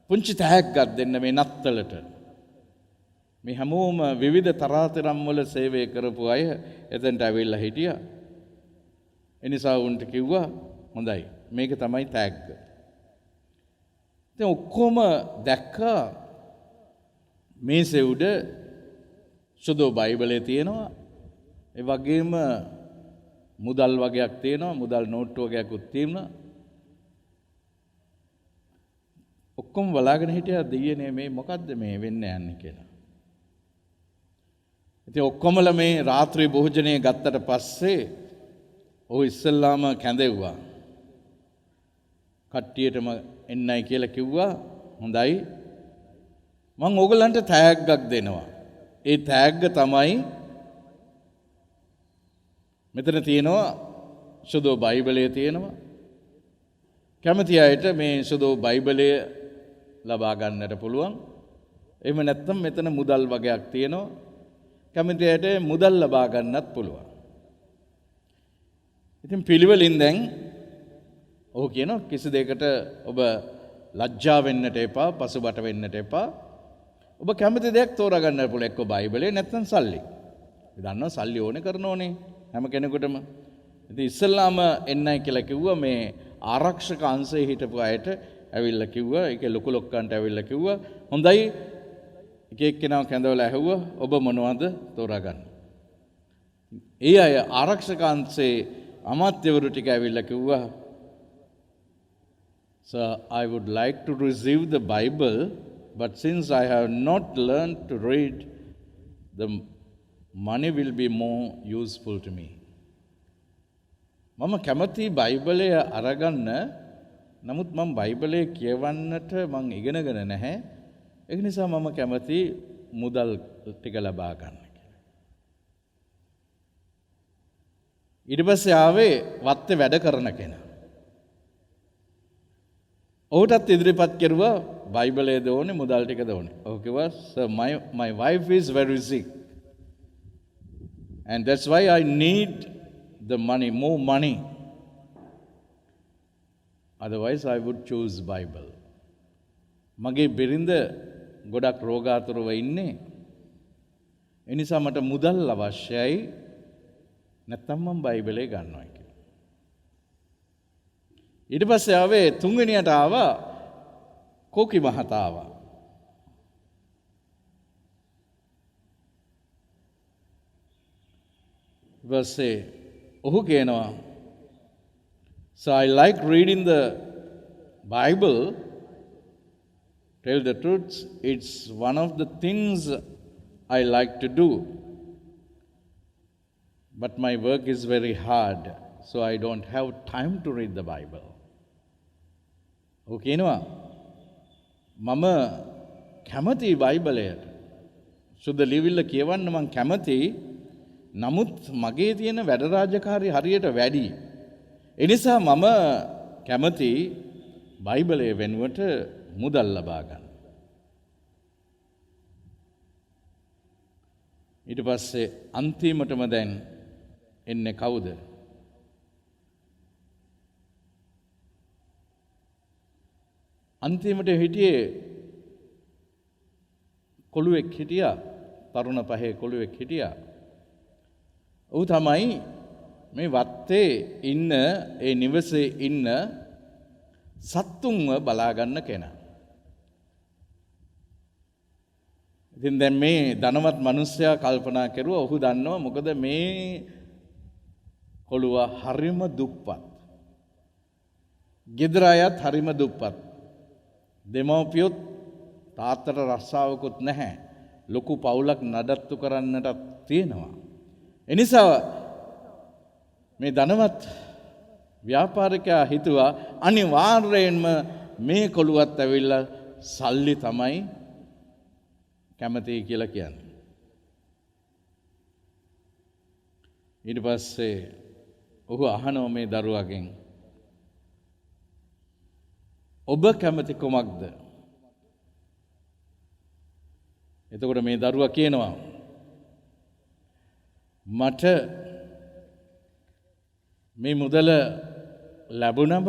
පුංචි තෑග්ගක් දෙන්න මේ නත්තලට. මේ හැමෝම විවිධ තරාතිරම් වල සේවය කරපු අය එතනට ඇවිල්ලා හිටියා. එනිසා උන්ට කිව්වා, හොඳයි මේක තමයි තෑග්ග. දැන් ඔක්කොම දැක්කා මේසේ උඩ සුදු බයිබලේ තියෙනවා. ඒ වගේම මුදල් වගේක් තියෙනවා, මුදල් නෝට්ටු වගේකුත් තියෙනවා. ඔක්කොම බලාගෙන හිටියා දෙයියනේ මේ මොකද්ද මේ වෙන්න යන්නේ කියලා. ඉතින් ඔක්කොමලා මේ රාත්‍රී භෝජනය ගත්තට පස්සේ ඔහු ඉස්සල්ලාම කැඳෙව්වා. කට්ටියටම එන්නයි කියලා කිව්වා, හොඳයි මම ඕගලන්ට තෑග්ගක් දෙනවා. ඒ තෑග්ග තමයි මෙතන තියෙනවා, සුදු බයිබලයේ තියෙනවා. කැමති අයට මේ සුදු බයිබලය ලබා ගන්නට පුළුවන්. එහෙම නැත්නම් මෙතන මුදල් වගේක් තියෙනවා. කැමති අයට මුදල් ලබා ගන්නත් පුළුවන්. ඉතින් පිළිවෙලින් දැන් ඔහු කියනවා කිසි දෙයකට ඔබ ලැජ්ජා වෙන්නට එපා, පසුබට වෙන්නට එපා. ඔබ කැමති දෙයක් තෝරා ගන්න පුළුවන්. එක්ක බයිබලේ නැත්නම් සල්ලි. අපි දන්නවා සල්ලි ඕනේ කරනෝනේ හැම කෙනෙකුටම. ඉතින් ඉස්සල්ලාම එන්නයි කියලා කිව්වා මේ ආරක්ෂක අංශයේ හිටපු අයට ඇවිල්ලා කිව්වා, ඒකේ ලොකු ලොක්කන්ට ඇවිල්ලා කිව්වා, හොඳයි එක එක්කෙනාව කැඳවලා ඇහුවා ඔබ මොනවද තෝරාගන්න. ඒ අය ආරක්ෂක අංශයේ අමාත්‍යවරු ටික ඇවිල්ලා කිව්වා, "Sir, I would like to receive the Bible, but since I have not learned to read, the money will be more useful to me." මම කැමති බයිබලය අරගන්න, නමුත් මම බයිබලය කියවන්නට මං ඉගෙනගෙන නැහැ. ඒක නිසා මම කැමති මුදල් ටික ලබා ගන්න කියලා. ඊට පස්සේ ආවේ වත්තේ වැඩ කරන කෙනා. ඔහුටත් ඉදිරිපත් කරුවා බයිබලයේද ඕනේ, මුදල් ටිකද ඕනේ. ඔහු කිව්වා, "Sir, my wife is very sick. And that's why I need the money, more money. Otherwise I would choose Bible." මගේ බිරිඳ ගොඩක් රෝගාතුරව ඉන්නේ. ඒ නිසා මට මුදල් අවශ්‍යයි. නැත්නම් මම බයිබලය ගන්නවා කියලා. ඊට පස්සේ ආවේ තුන්වෙනියට ආවා කෝකි මහතා ආවා. ඊපස්සේ ඔහු කියනවා, "So I like reading the Bible. Tell the truth, it's one of the things I like to do. But my work is very hard, so I don't have time to read the Bible." ඔහු කියනවා, "මම කැමති බයිබලයට. සුද්ධ ලියවිල්ල කියවන්න මම කැමතියි. නමුත් මගේ තියෙන වැඩ රාජකාරී හරියට වැඩි. එනිසා මම කැමති බයිබලය වෙනුවට මුදල් ලබා ගන්න. ඊට පස්සේ අන්තිමටම දැන් එන්නේ කවුද? අන්තිමට හිටියේ කොළුවෙක් හිටියා, තරුණ පහේ කොළුවෙක් හිටියා. ඌ තමයි මේ වත්තේ ඉන්න, ඒ නිවසේ ඉන්න සත්තුන්ව බලා ගන්න කෙනා. ඉතින් දැන් මේ ධනවත් මිනිස්සයා කල්පනා කරුවා ඔහු දන්නවා මොකද මේ කොළුවා හරිම දුප්පත්. ගෙදර අයත් හරිම දුප්පත්. දෙමව්පියොත් තාත්තට රස්සාවකුත් නැහැ. ලොකු පවුලක් නඩත්තු කරන්නට තියෙනවා. එනිසා මේ ධනවත් ව්‍යාපාරිකයා හිතුවා අනිවාර්යයෙන්ම මේ කොළුවත් ඇවිල්ලා සල්ලි තමයි කැමති කියලා කියන්නේ. ඊට පස්සේ ඔහු අහනවා මේ දරුවගෙන් ඔබ කැමති කොමක්ද? එතකොට මේ දරුවා කියනවා මට මේ මුදල ලැබුණම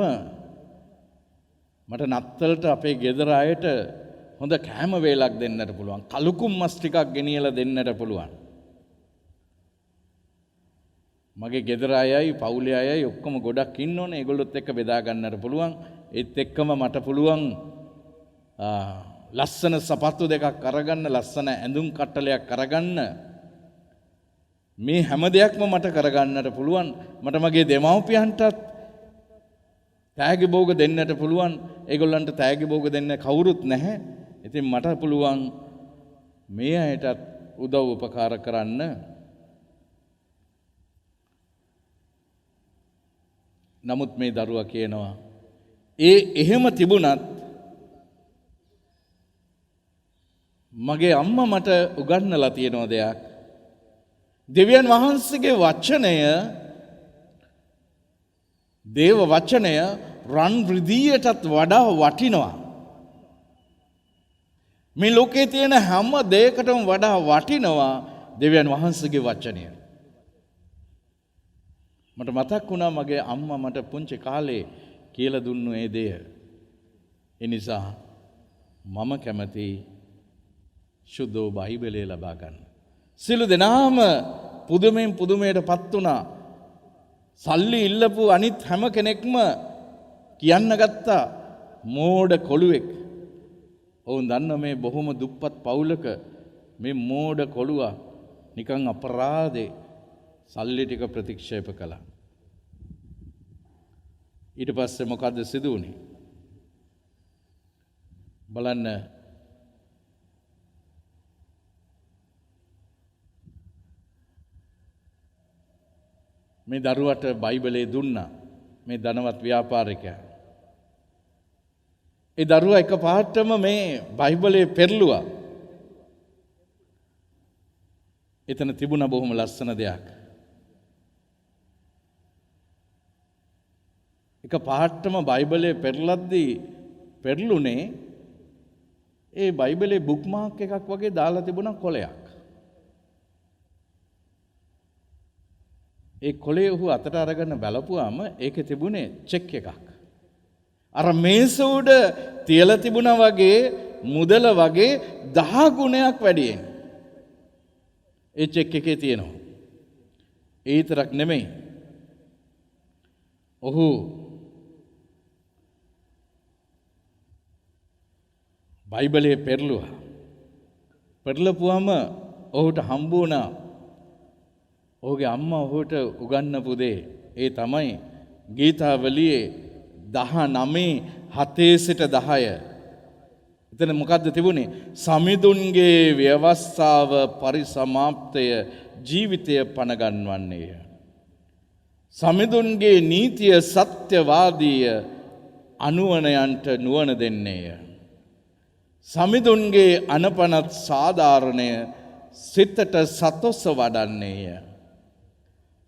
මට නත්තලට අපේ ගෙදර අයට හොඳ කෑම වේලක් දෙන්නට පුළුවන්. කලුකුම් මස් ටිකක් ගෙනියලා දෙන්නට පුළුවන්. මගේ ගෙදර අයයි පවුලේ අයයි ඔක්කොම ගොඩක් ඉන්නෝනේ. ඒගොල්ලොත් එක්ක බෙදා ගන්නට පුළුවන්. ඒත් එක්කම මට පුළුවන් ලස්සන සපත්තු දෙකක් අරගන්න, ලස්සන ඇඳුම් කට්ටලයක් අරගන්න. මේ හැම දෙයක්ම මට කරගන්නට පුළුවන්. මට මගේ දෙමව්පියන්ටත් තෑගි භෝග දෙන්නට පුළුවන්. ඒගොල්ලන්ට තෑගි භෝග දෙන්න කවුරුත් නැහැ. ඉතින් මට පුළුවන් මේ අයටත් උදව් උපකාර කරන්න. නමුත් මේ දරුවා කියනවා එහෙම තිබුණත් මගේ අම්මා මට උගන්වලා තියෙන දෙයක්. දෙවියන් වහන්සේගේ වචනය, දේව වචනය රන් රිදීයටත් වඩා වටිනවා. මේ ලෝකේ තියෙන හැම දෙයකටම වඩා වටිනවා දෙවියන් වහන්සේගේ වචනය. මට මතක් වුණා මගේ අම්මා මට පුංචි කාලේ කියලා දුන්නු ඒ දෙය. ඒ නිසා මම කැමති සුද්ධ බයිබලය ලබා ගන්න. සියලු දෙනාම පුදුමෙන් පුදුමයටපත් වුණා. සල්ලි ඉල්ලපු අනිත් හැම කෙනෙක්ම කියන්න ගත්තා මෝඩ කොළුවෙක්. ඔවුන් දන්න මේ බොහොම දුප්පත් පවුලක මේ මෝඩ කොළුවා නිකන් අපරාධේ සල්ලි ටික ප්‍රතික්ෂේප කළා. ඊට පස්සේ මොකද්ද සිදු වුනේ? බලන්න. මේ දරුවට බයිබලේ දුන්නා මේ ධනවත් ව්‍යාපාරිකයා. ඒ දරුවා එකපාරටම මේ බයිබලේ පෙරළුවා. එතන තිබුණ බොහොම ලස්සන දෙයක්. එකපාරටම බයිබලේ පෙරලද්දී පෙරළුනේ ඒ බයිබලේ බුක්මාර්ක් එකක් වගේ දාලා තිබුණා කොලයක්. ඒ කොලේ ඔහු අතට අරගෙන බලපුවාම ඒකේ තිබුණේ චෙක් එකක්. අර මේස උඩ තියලා තිබුණා වගේ මුදල වගේ 10 ගුණයක් වැඩියෙන්. ඒ චෙක් එකේ තියෙනවා. ඒ විතරක් නෙමෙයි. ඔහු බයිබලයේ පෙරළුවා. පෙරලපුවම ඔහුට හම්බ වුණා ඔහුගේ අම්මා ඔහුට උගන්වපු දේ. ඒ තමයි ගීතාවලියේ 19:7 සිට 10. එතන මොකද්ද තිබුණේ? සමිඳුන්ගේ ව්‍යවස්ථාව පරිසමාප්තය ජීවිතය පනගන්වන්නේය. සමිඳුන්ගේ නීතිය සත්‍යවාදීය අනුවණයන්ට නුවණ දෙන්නේය. සමිඳුන්ගේ අනපනත් සාධාරණය සිතට සතොස වඩන්නේය.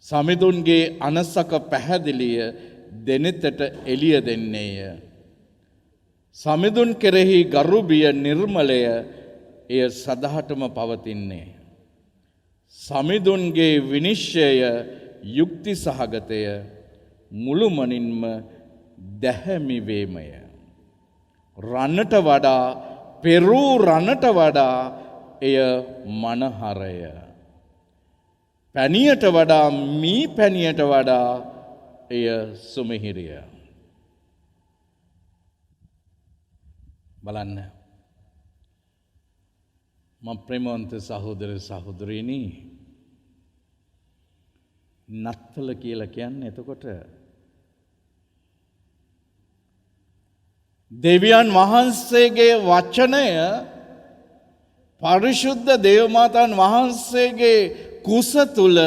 සමිඳුන්ගේ අනසක පැහැදිලිය දෙනෙතට එළිය දෙන්නේය. සමිඳුන් කෙරෙහි ගරුබිය නිර්මලය එය සදහටම පවතින්නේ. සමිඳුන්ගේ විනිශ්චය යුක්ති සහගතය මුළුමනින්ම දැහැමිවේමය. රන්නට වඩා පෙරූ රන්නට වඩා එය මනහරය. පැණියට වඩා මී පැණියට වඩා එය සුමිහිරිය. බලන්න මම ප්‍රේමවන්ත සහෝදර සහෝදරියනි නත්තල කියලා කියන්නේ එතකොට දෙවියන් වහන්සේගේ වචනය පරිශුද්ධ දේවමාතාන් වහන්සේගේ කුස තුල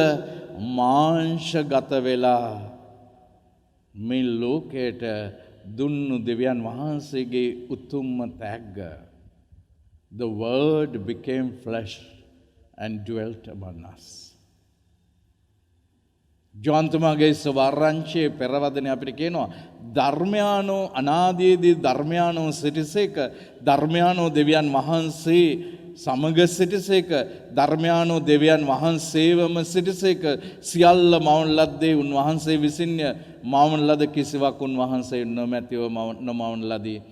මාංශගත වෙලා මේ ලෝකයට දුන්නු දෙවියන් වහන්සේගේ උතුම්ම තෑග්ග. The word became flesh and dwelt among us. ජෝන්තුමාගේ ස්වරංශයේ පෙරවදන අපිට කියනවා ධර්මයානෝ අනාදීදී ධර්මයානෝ සිටිසේක ධර්මයානෝ දෙවියන් වහන්සේ සමග සිටිසේක ධර්මයානෝ දෙවියන් වහන්සේවම සිටිසේක සියල්ල මවන ලද්දේ උන්වහන්සේ විසින්ය මවන ලද කිසිවක් උන්වහන්සේ නොමැතිව නොමවන ලදී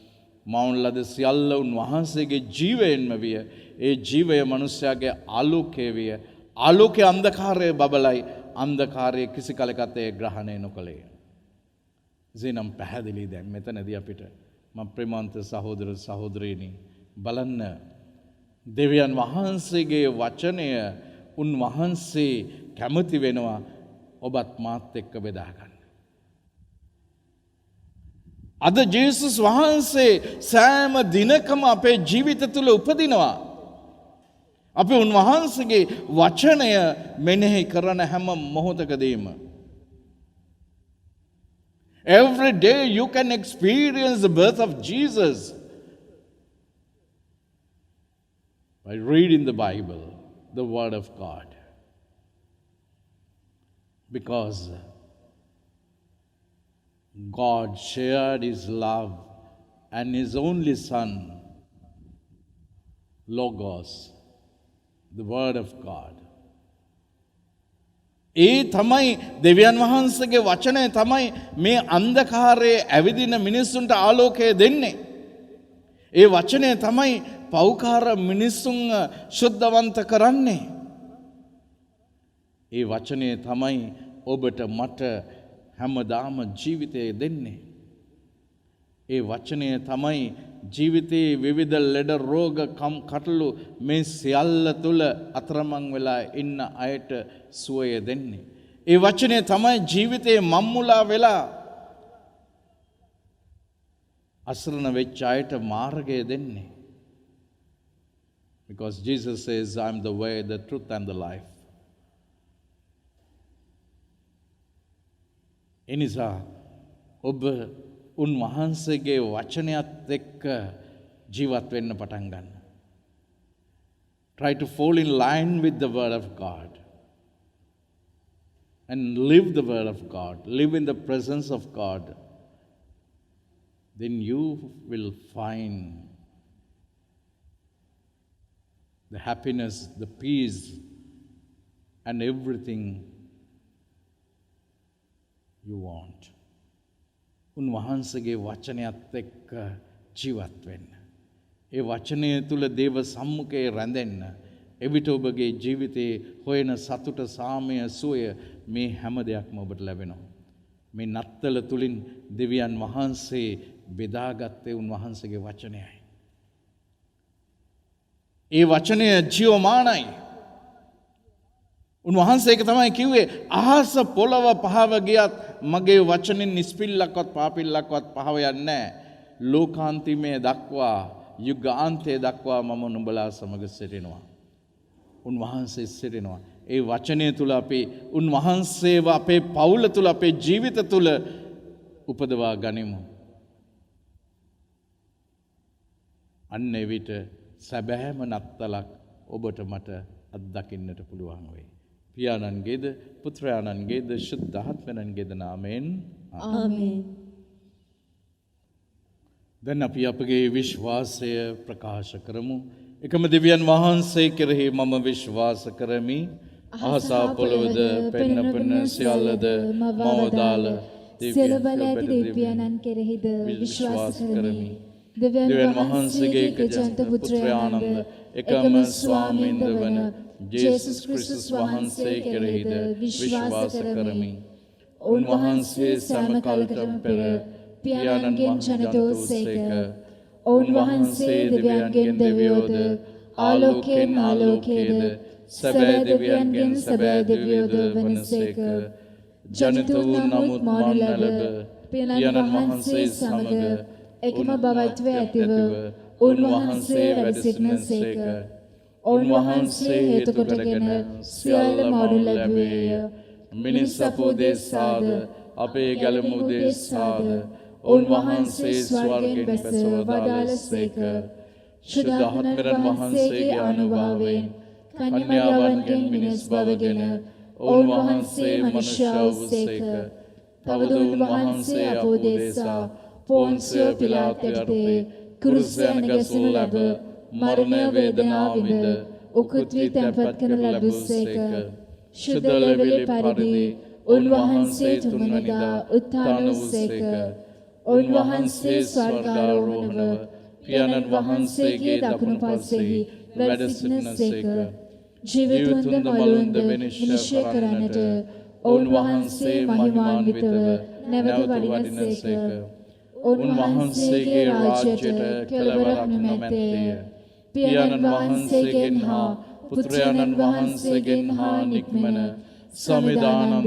මවන ලද සියල්ල උන්වහන්සේගේ ජීවයෙන්ම විය ඒ ජීවය මනුෂ්‍යයාගේ ආලෝකය විය ආලෝකයේ අන්ධකාරය බබලයි අන්ධකාරය කිසි කලකට ඒ ග්‍රහණය නොකළේ. එසේනම් පැහැදිලි දැන් මෙතනදී අපිට මම ප්‍රේමවන්ත සහෝදර සහෝදරියනි බලන්න දෙවියන් වහන්සේගේ වචනය උන්වහන්සේ කැමති වෙනවා ඔබත් මාත් එක්ක බෙදා ගන්න. අද ජේසුස් වහන්සේ සෑම දිනකම අපේ ජීවිත තුල උපදිනවා. අපි උන්වහන්සේගේ වචනය මෙනෙහි කරන හැම මොහොතකදීම every day you can experience the birth of Jesus by reading the Bible, the Word of God. Because God shared His love and His only Son, Logos, the Word of God. ඒ තමයි දෙවියන් වහන්සේගේ වචනය තමයි මේ අන්ධකාරයේ ඇවිදින මිනිසුන්ට ආලෝකය දෙන්නේ. ඒ වචනය තමයි පෞකාර මිනිසුන් ශුද්ධවන්ත කරන්නේ. ඒ වචනය තමයි ඔබට මට හැමදාම ජීවිතය දෙන්නේ. ඒ වචනය තමයි ජීවිතයේ විවිධ ලෙඩ රෝග කටළු මේ සියල්ල තුල අතරමං වෙලා ඉන්න අයට සුවය දෙන්නේ. ඒ වචනය තමයි ජීවිතයේ මම්මුලා වෙලා අසරණ වෙච්ච අයට මාර්ගය දෙන්නේ. Because Jesus says, I am the way, the truth and the life. එනිසා ඔබ උන්වහන්සේගේ වචනයත් එක්ක ජීවත් වෙන්න පටන් ගන්න. Try to fall in line with the word of God and live the word of God, live in the presence of God. Then you will find the happiness, the peace and everything you want. උන්වහන්සේගේ වචනයත් එක්ක ජීවත් වෙන්න. ඒ වචනය තුල දේව සම්මුඛයේ රැඳෙන්න. එවිට ඔබගේ ජීවිතයේ හොයන සතුට, සාමය, සුවය මේ හැම දෙයක්ම ඔබට ලැබෙනවා. මේ නත්තල තුලින් දෙවියන් වහන්සේ බෙදාගත්තේ උන්වහන්සේගේ වචනයයි. ඒ වචනය ජීවමානයි. උන්වහන්සේ ඒක තමයි කිව්වේ අහස පොළව පහව ගියත් මගේ වචනෙන් නිස්පිල්ලක්වත් පාපිල්ලක්වත් පහව යන්නේ නැහැ. ලෝකාන්තිමේ දක්වා යුගාන්තයේ දක්වා මම නුඹලා සමග සිටිනවා. උන්වහන්සේ සිටිනවා. ඒ වචනය තුල අපි උන්වහන්සේව අපේ පවුල තුල අපේ ජීවිත තුල උපදවා ගනිමු. අන්න එවිට සැබෑම නත්තලක් ඔබට මට අත්දකින්නට පුළුවන් වෙයි. පියාණන්ගේද පුත්‍රයාණන්ගේද ශුද්ධාත්මයන්ගේද නාමයෙන් ආමේන්. දැන් අපි අපගේ විශ්වාසය ප්‍රකාශ කරමු. එකම දෙවියන් වහන්සේ කෙරෙහි මම විශ්වාස කරමි. අහසා පොළොවද පෙන්න පෙන්න සියල්ලද මවදාල සියලු බල ඇති දිව්‍යයන්න් කෙරෙහිද විශ්වාස කරමි. දෙවියන් වහන්සේගේ එකජන්ත පුත්‍රයානන්ද එකම ස්වාමීන්ද වන ජේසුස් ක්‍රිස්තුස් වහන්සේ කෙරෙහිද විශ්වාස කරමි. උන්වහන්සේ සෑම කලකටම පෙර පියාණන්ගෙන් ජනිත වූසේක. උන්වහන්සේ දෙවියන්ගෙන් දෙවියෝද ආලෝකයෙන් ආලෝකයේද සැබෑ දෙවියන්ගෙන් සැබෑ දෙවියෝද වනසේක. ජනිත වූ නමුත් මරණ ලැබ පියාණන් වහන්සේ සමග එකම බවත්ව ඇතිව උන්වහන්සේ වැඩ සිටිනසේක. උන්වහන්සේ හේතු කොටගෙන සියල්ල මරණ ලැබුවේය. මිනිස් අපෝදේශාද අපේ ගැලමු දේශාද උන්වහන්සේ ස්වර්ගයෙන් බැසව වදාළසේක. ශුද්ධාත්මයන් වහන්සේගේ අනුභවයෙන් කන්‍යාවන්ගෙන් මිනිස් බවගෙන උන්වහන්සේ මනුෂ්‍ය වූසේක. තවද උන්වහන්සේ අපෝදේශා පොන්සිය පිලාතු යටතේ කුරුසයන ගැසුණු ලැබ මරණ වේදනාව විඳ උකුත් වී තැන්පත් කරන ලැබුසේක. ශුද්ධ ලෙවලි පරිදි උන්වහන්සේ තුන්වැනිදා උත්ථාන වූසේක. උන්වහන්සේ ස්වර්ගාරෝහණව පියාණන් වහන්සේගේ දකුණු පස්සෙහි වැඩ සිටිනසේක. ජීවිතුන්ද මළුන්ද විනිශ්චය කරන්නට උන්වහන්සේ මහිමාන්විතව නැවත වඩිනසේක. උන්වහන්සේගේ රාජ්‍යයට කෙළවරක් නොමැත්තේය. පියාණන් වහන්සේගෙන් හා පුත්‍රයාණන් වහන්සේගෙන් හා නික්මන සමිදානන්ද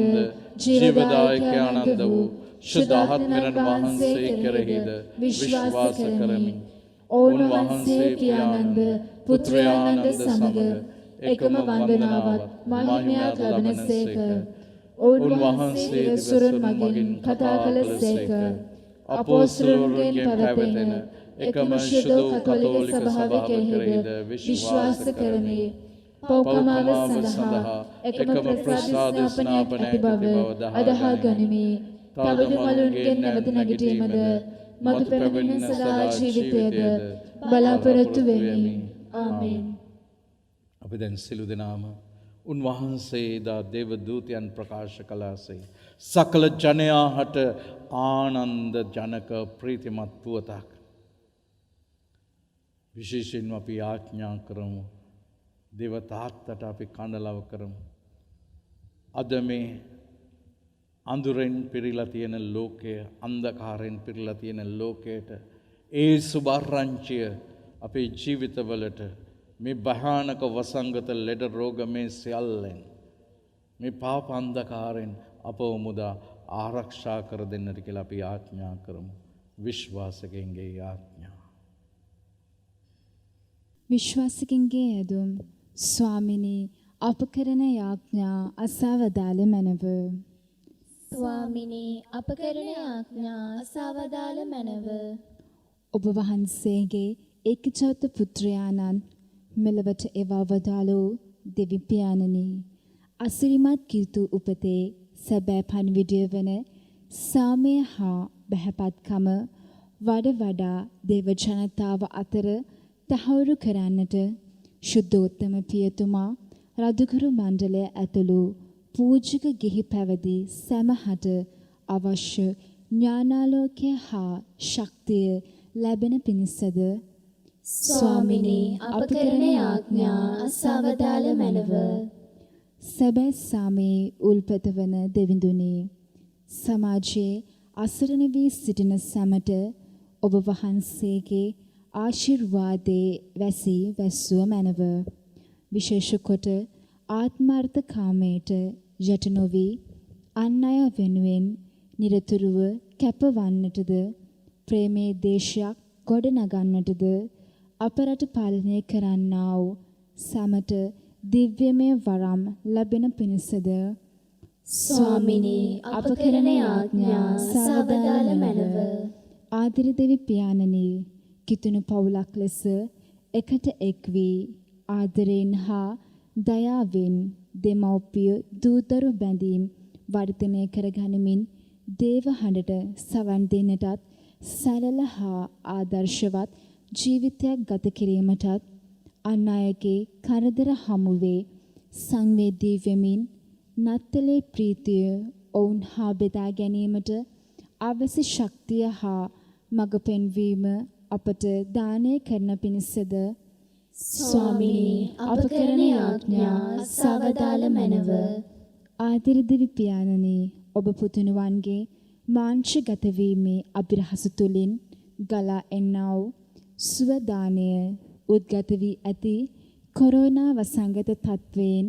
ජීවදායක ආනන්ද වූ ශුද්ධාත්මයන් වහන්සේ කෙරෙහිද විශ්වාස කරමි. උන්වහන්සේ පියාණන්ද පුත්‍රයාණන්ද සමග එකම වන්දනාවත් මහිමයක් ලබනසේක. උන්වහන්සේ සුරන් මගින් කතා කළසේක. අපෝස්තලයන්ගෙන් පැවැතෙන එකම ශුද්ධ කතෝලික සභාව කෙරෙහිද විශ්වාස කරමි. පෞකමාව සඳහා එකම ප්‍රසාද ස්නාපන ඇති බව අදහා ගනිමි. තවද මළුන්ගෙන් නැවත නැගිටීමද මතු පැමිණෙන සදා ජීවිතයද බලාපොරොත්තු වෙමි. ආමේන්. අපි දැන් සිළු දෙනාම උන්වහන්සේ දා දේව දූතයන් ප්‍රකාශ කළාසේ සකල ජනයා හට ආනන්ද ජනක ප්‍රීතිමත් පුවතක්. විශේෂයෙන්ම අපි ආඥා කරමු. දේව තාත්තට අපි කඳලව කරමු. අද මේ අඳුරෙන් පිරීලා තියෙන ලෝකය, අන්ධකාරයෙන් පිරීලා තියෙන ලෝකයට ඒ සුභාරංචිය අපේ ජීවිතවලට මේ භයානක වසංගත ලෙඩ රෝග මේ සියල්ලෙන් මේ පාප අන්ධකාරයෙන් අපව මුදා ආරක්ෂා කර දෙන්නට කියලා අපි ආඥා කරමු. විශ්වාසකෙන්ගේ ආඥා. විශ්වාසකින්ගේ ඇදුම් ස්වාමිනී අප කරන යාඥා අසවදාල මැනව. ස්වාමිනී අප කරන ආඥා අසවදාල මැනව. ඔබ වහන්සේගේ ඒකජාත පුත්‍රයාණන් මෙලවට එවවදාලෝ දෙවි පියාණනි, අසිරිමත් කීර්ති උපතේ සැබෑ පණිවිඩය වන සාමය හා බහැපත්කම වඩ වඩා දේව ජනතාව අතර තහවුරු කරන්නට ශුද්ධෝත්තම පියතුමා රදුකරු මණ්ඩලය ඇතුළු පූජක ගිහි පැවිදි සැමහට අවශ්‍ය ඥානාලෝකය හා ශක්තිය ලැබෙන පිණිසද ස්වාමිනී අප කරන ආඥා අසවදාල මැනව. සැබෑ සාමයේ උල්පත වන දෙවිඳුනි, සමාජයේ අසරණ වී සිටින සැමට ඔබ වහන්සේගේ ආශිර්වාදයේ වැසී වැස්සුව මැනව. විශේෂ කොට ආත්මාර්ථ කාමයට යට නොවී අන් අය වෙනුවෙන් නිරතුරුව කැපවන්නටද ප්‍රේමයේ දේශයක් ගොඩ නගන්නටද අප රට පාලනය කරන්නා වූ සමට දිව්‍යමය වරම් ලැබෙන පිණිසද ස්වාමිනී අප කරන ආඥා අසවදාල මැනව. ආදර දෙවි පියාණනි, කිතුණු පවුලක් ලෙස එකට එක් වී ආදරයෙන් හා දයාවෙන් දෙමව්පිය දූදරු බැඳීම් වර්ධනය කරගනිමින් දේව හඬට සවන් දෙන්නටත් සරල හා ආදර්ශවත් ජීවිතයක් ගත කිරීමටත් අන් අයගේ කරදර හමුවේ සංවේදී වෙමින් නත්තලේ ප්‍රීතිය ඔවුන් හා බෙදා ගැනීමට අවශ්‍ය ශක්තිය හා මඟ පෙන්වීම අපට දානය කරන පිණිසද ස්වාමීනි අප කරන යාඥා සවදාල මැනව. ආදරදිවි පියාණනි ඔබ පුතුණුවන්ගේ මාංශගත වීමේ අභිරහස තුලින් ගලා එන්නා වූ සුවදානය උද්ගත වී ඇති කොරෝනා වසංගත තත්වයෙන්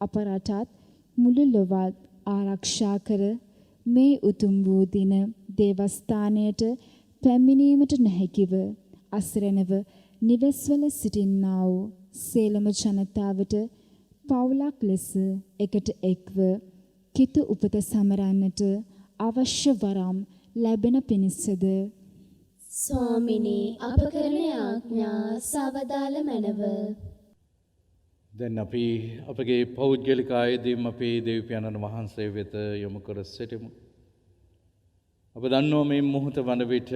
අප රටත් මුළු ලොවත් ආරක්ෂා කර මේ උතුම් වූ දින දේවස්ථානයට පැමිණීමට නොහැකිව අසරණව නිවෙස්වල සිටින්නා වූ සේලම ජනතාවට පවුලක් ලෙස එකට එක්ව කිතු උපත සමරන්නට අවශ්‍ය වරම් ලැබෙන පිණිසද ස්වාමිනී අප කරන යාඥා සවදාල මැනව. දැන් අපි අපගේ පෞද්ගලික ආයතීම් අපේ දෙවියන්න් වහන්සේ වෙත යොමු කර සිටිමු. අප දන්නවා මේ මොහොත වන විට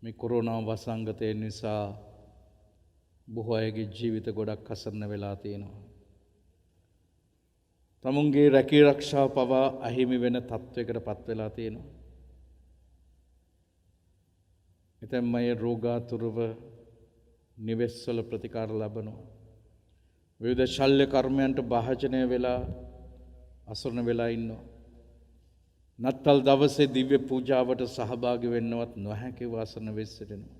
මේ කොරෝනා වසංගතය නිසා බොහෝ අයගේ ජීවිත ගොඩක් අසරණ වෙලා තියෙනවා. තමුන්ගේ රැකී ආරක්ෂාව පවා අහිමි වෙන තත්වයකට පත් වෙලා තියෙනවා. එතෙන් මය රෝගාතුරව නිවෙස්වල ප්‍රතිකාර ලබනවා. විවිධ ශල්‍ය කර්මයන්ට භාජනය වෙලා අසරණ වෙලා ඉන්නවා. නත්තල් දවසේ දිව්‍ය පූජාවට සහභාගී වෙන්නවත් නොහැකිව අසරණ වෙ සිටිනවා.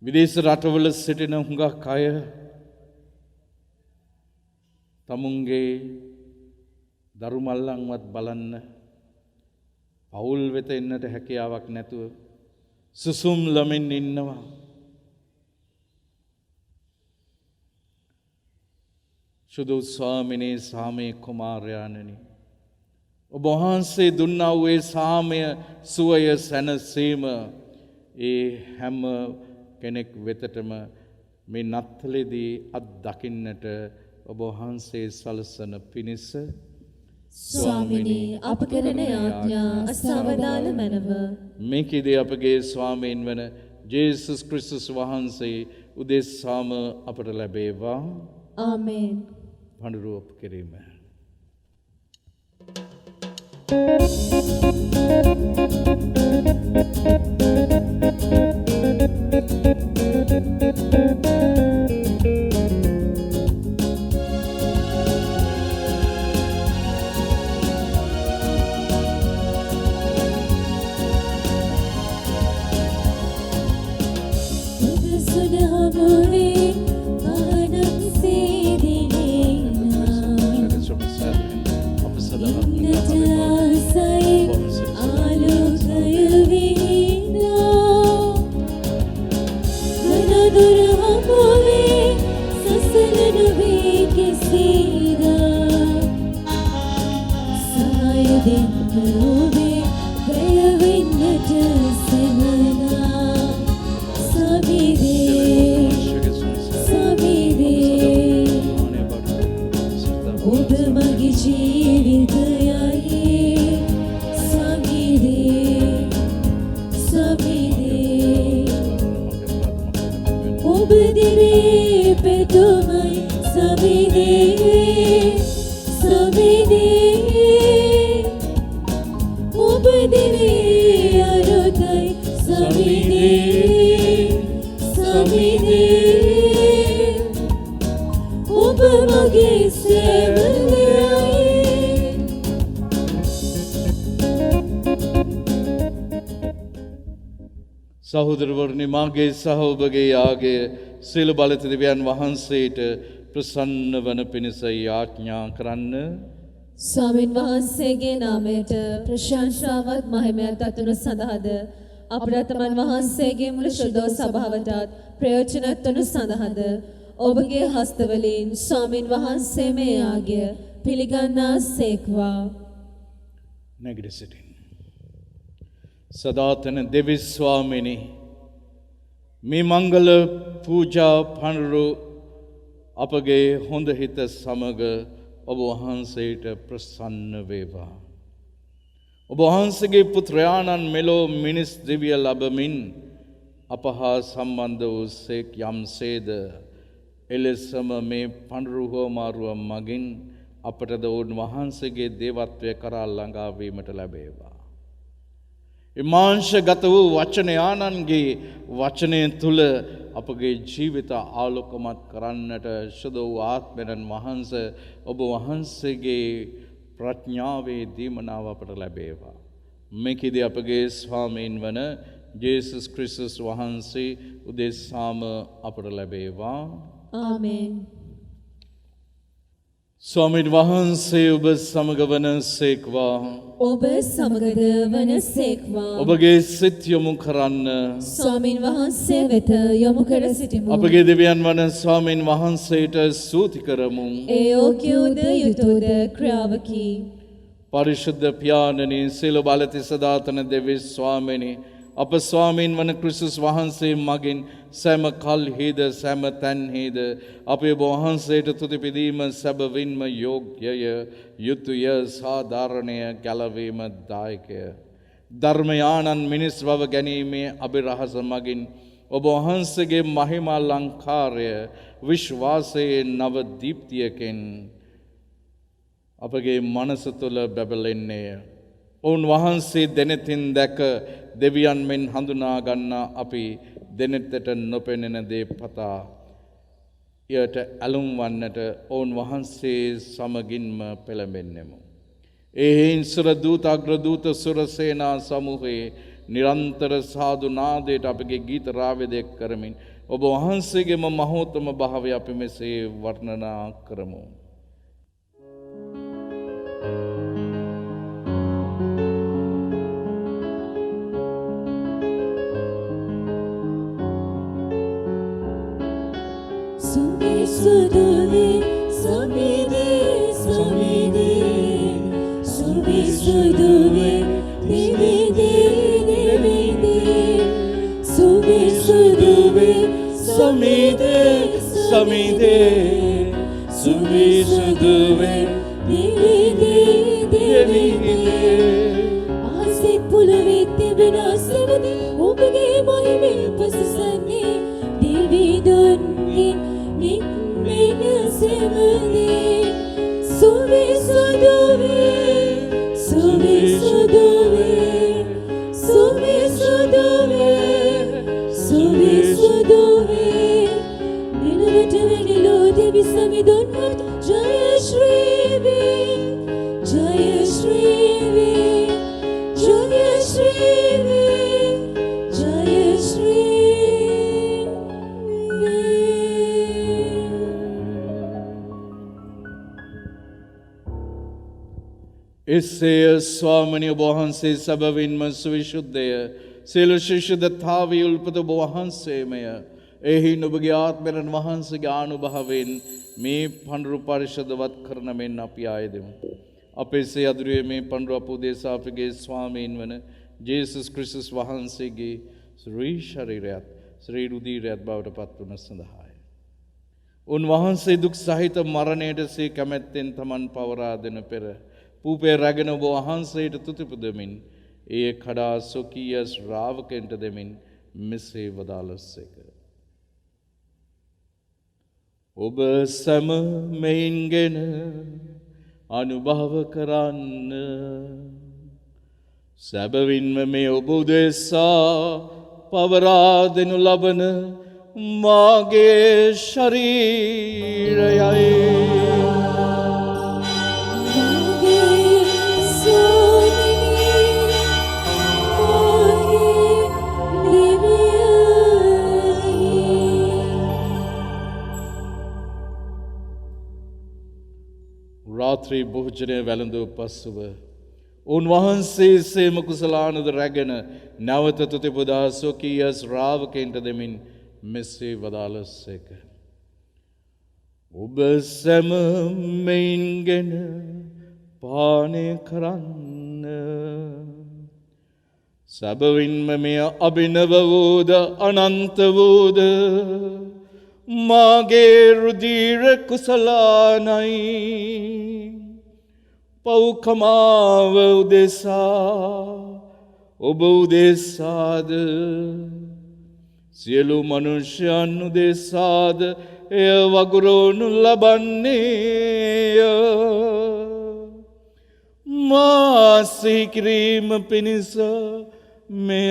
විදේශ රටවල සිටින හුඟක් අය තමුන්ගේ දරු මල්ලන්වත් බලන්න පවුල් වෙත එන්නට හැකියාවක් නැතුව සුසුම් ළමින් ඉන්නවා. සුදු ස්වාමිනේ සාමේ කුමාරයාණනි ඔබ වහන්සේ දුන්නා වූ ඒ සාමය සුවය සැනසීම ඒ හැම කෙනෙක් වෙතටම මේ නත්තලේදී අත් දකින්නට ඔබ වහන්සේ සලසන පිණිස ස්වාමිනී අප කරන යාඥා සවදාල මැනව. මේකෙදී අපගේ ස්වාමීන් වන ජේසුස් ක්‍රිස්තුස් වහන්සේ උදෙසාම අපට ලැබේවා. ආමේන්. පඬුරුව කිරීම. සහෝදරවරුනි මාගේ සහ ඔබගේ යාගය සියලු බලත දෙවියන් වහන්සේට ප්‍රසන්න වන පිණිස යාඥා කරන්න. ස්වාමින් වහන්සේගේ නාමයට ප්‍රශංසාවත් මහිමයත් අතුණු සඳහාද අපරතමන් වහන්සේගේ මුළු ශුද්ධ සභාවටත් ප්‍රයෝජනවත් වනු සඳහාද ඔබගේ හස්තවලින් ස්වාමින් වහන්සේ මේ යාගය පිළිගන්නා සේක්වා. නැගිට සිටින්. සදාතන දෙවි ස්වාමිනි මේ මංගල පූජා පඬුරු අපගේ හොඳ හිත සමග ඔබ වහන්සේට ප්‍රසන්න වේවා. ඔබ වහන්සේගේ පුත්‍රයාණන් මෙලෝ මිනිස් දිව්‍ය ලැබමින් අප හා සම්බන්ධ වූ සේක් යම්සේද එලෙසම මේ පඬුරු හෝමාරුව මගින් අපටද උන්වහන්සේගේ දේවත්වය කරා ළඟා වීමට ලැබේවා. මාංශගත වූ වචනයාණන්ගේ වචනය තුල අපගේ ජීවිත ආලෝකමත් කරන්නට ශුද්ධ වූ ආත්මයන් වහන්සේ ඔබ වහන්සේගේ ප්‍රඥාවේ දීමනාව අපට ලැබේවා. මේකෙදී අපගේ ස්වාමීන් වන ජේසුස් ක්‍රිස්තුස් වහන්සේ උදෙසාම අපට ලැබේවා. ආමේන්. ස්වාමීන් වහන්සේ ඔබ සමග වනසේක්වා. ඔබ සමගද වනසේක්වා. ඔබගේ සිත් යොමු කරන්න. ස්වාමින් වහන්සේ වෙත යොමු කර සිටිමු. අපගේ දෙවියන් වන ස්වාමීන් වහන්සේට ස්තුති කරමු. ඒ යෝග්‍යෝද යුතුයද ක්‍රියාවකි. පරිශුද්ධ පියාණනි සියලු බලති සදාතන දෙවි ස්වාමිනි අප ස්වාමීන් වන ක්‍රිස්තුස් වහන්සේ මගින් සෑම කල්හිද සෑම තැන්හිද අපේ වහන්සේට තුති පිදීම සැබවින්ම යෝග්‍යය යුතුය සාධාරණය ගැලවීම දායකය. ධර්මයාණන් මිනිස් බව ගැනීමේ අභිරහස මගින් ඔබ වහන්සේගේ මහිමා ලංකාරය විශ්වාසයේ නව දීප්තියකින් අපගේ මනස තුළ බැබලෙන්නේය. ඔවුන් වහන්සේ දෙනෙතින් දැක දෙවියන් මෙන් හඳුනා ගන්නා අපි දෙනෙතට නොපෙනෙන දේ පතා යට ඇලුම් වන්නට ඔවුන් වහන්සේ සමගින්ම පෙළඹෙන්නෙමු. එහෙයින් සුර දූත අග්‍ර දූත සුර සේනා සමූහයේ නිරන්තර සාදු නාදයට අපගේ ගීත රාවේදයක් කරමින් ඔබ වහන්සේගේම මහෝත්තම භාවය අපි මෙසේ වර්ණනා කරමු. Sudave, samide, samide, subi sudave, divide, divide, subi sudave, samide, samide, subi sudave, divide, divide. Asit pulavitte binasavade, obge mahime pasasane, dividonne. Subi sudave, subi sudave, subi sudave, subi sudave. Nilavata venilo devi samidonat Jaya Shri Ve, Jaya Shri Ve, Jaya Shri Ve, Jaya Shri Ve. එසේ ස්වාමනි ඔබ වහන්සේ සැබවින්ම සවිශුද්ධය සියලු ශිෂ්‍යදත්තාවේ උල්පත ඔබ වහන්සේමය. එහින් ඔබගේ ආත්මයන් වහන්සේගේ ආනුභාවයෙන් මේ පඬුරු පරිශුද්ධවත් කරන මෙන් අපි ආයෙදෙමු. අපේ සේ අදුරුවේ මේ පඬුරු අප උදෙසා අපගේ ස්වාමීන් වන ජේසුස් ක්‍රිස්තුස් වහන්සේගේ ශ්‍රී ශරීරයත් ශ්‍රී රුධිරයත් බවට පත් වන සඳහාය. උන්වහන්සේ දුක් සහිත මරණයට සේ කැමැත්තෙන් තමන් පවරා දෙන පෙර පූපේ රැගෙන ඔබ වහන්සේට තුති පුදමින් ඒ කඩා සොකීය ශ්‍රාවකයන්ට දෙමින් මෙසේ වදාළසේක. ඔබ සැම මෙයින්ගෙන අනුභව කරන්න. සැබවින්ම මේ ඔබ උදෙසා පවරා දෙනු ලබන මාගේ ශරීරයයි. රාත්‍රී භෝජනය වැළඳූ පසුව උන්වහන්සේ සේම කුසලානද රැගෙන නැවත තුති පුදා සොකීය ශ්‍රාවකයන්ට දෙමින් මෙසේ වදාළසේක. ඔබ සැම මෙයින්ගෙන පානය කරන්න. සැබවින්ම මෙය අභිනව වූද අනන්ත වූද මාගේ රුධීර කුසලානයි පෞකමාව උදෙසා ඔබ උදෙසාද සියලු මනුෂ්‍යයන් උදෙසාද එය වගුරුවනු ලබන්නේය. මා සිහි කිරීම පිණිස මෙය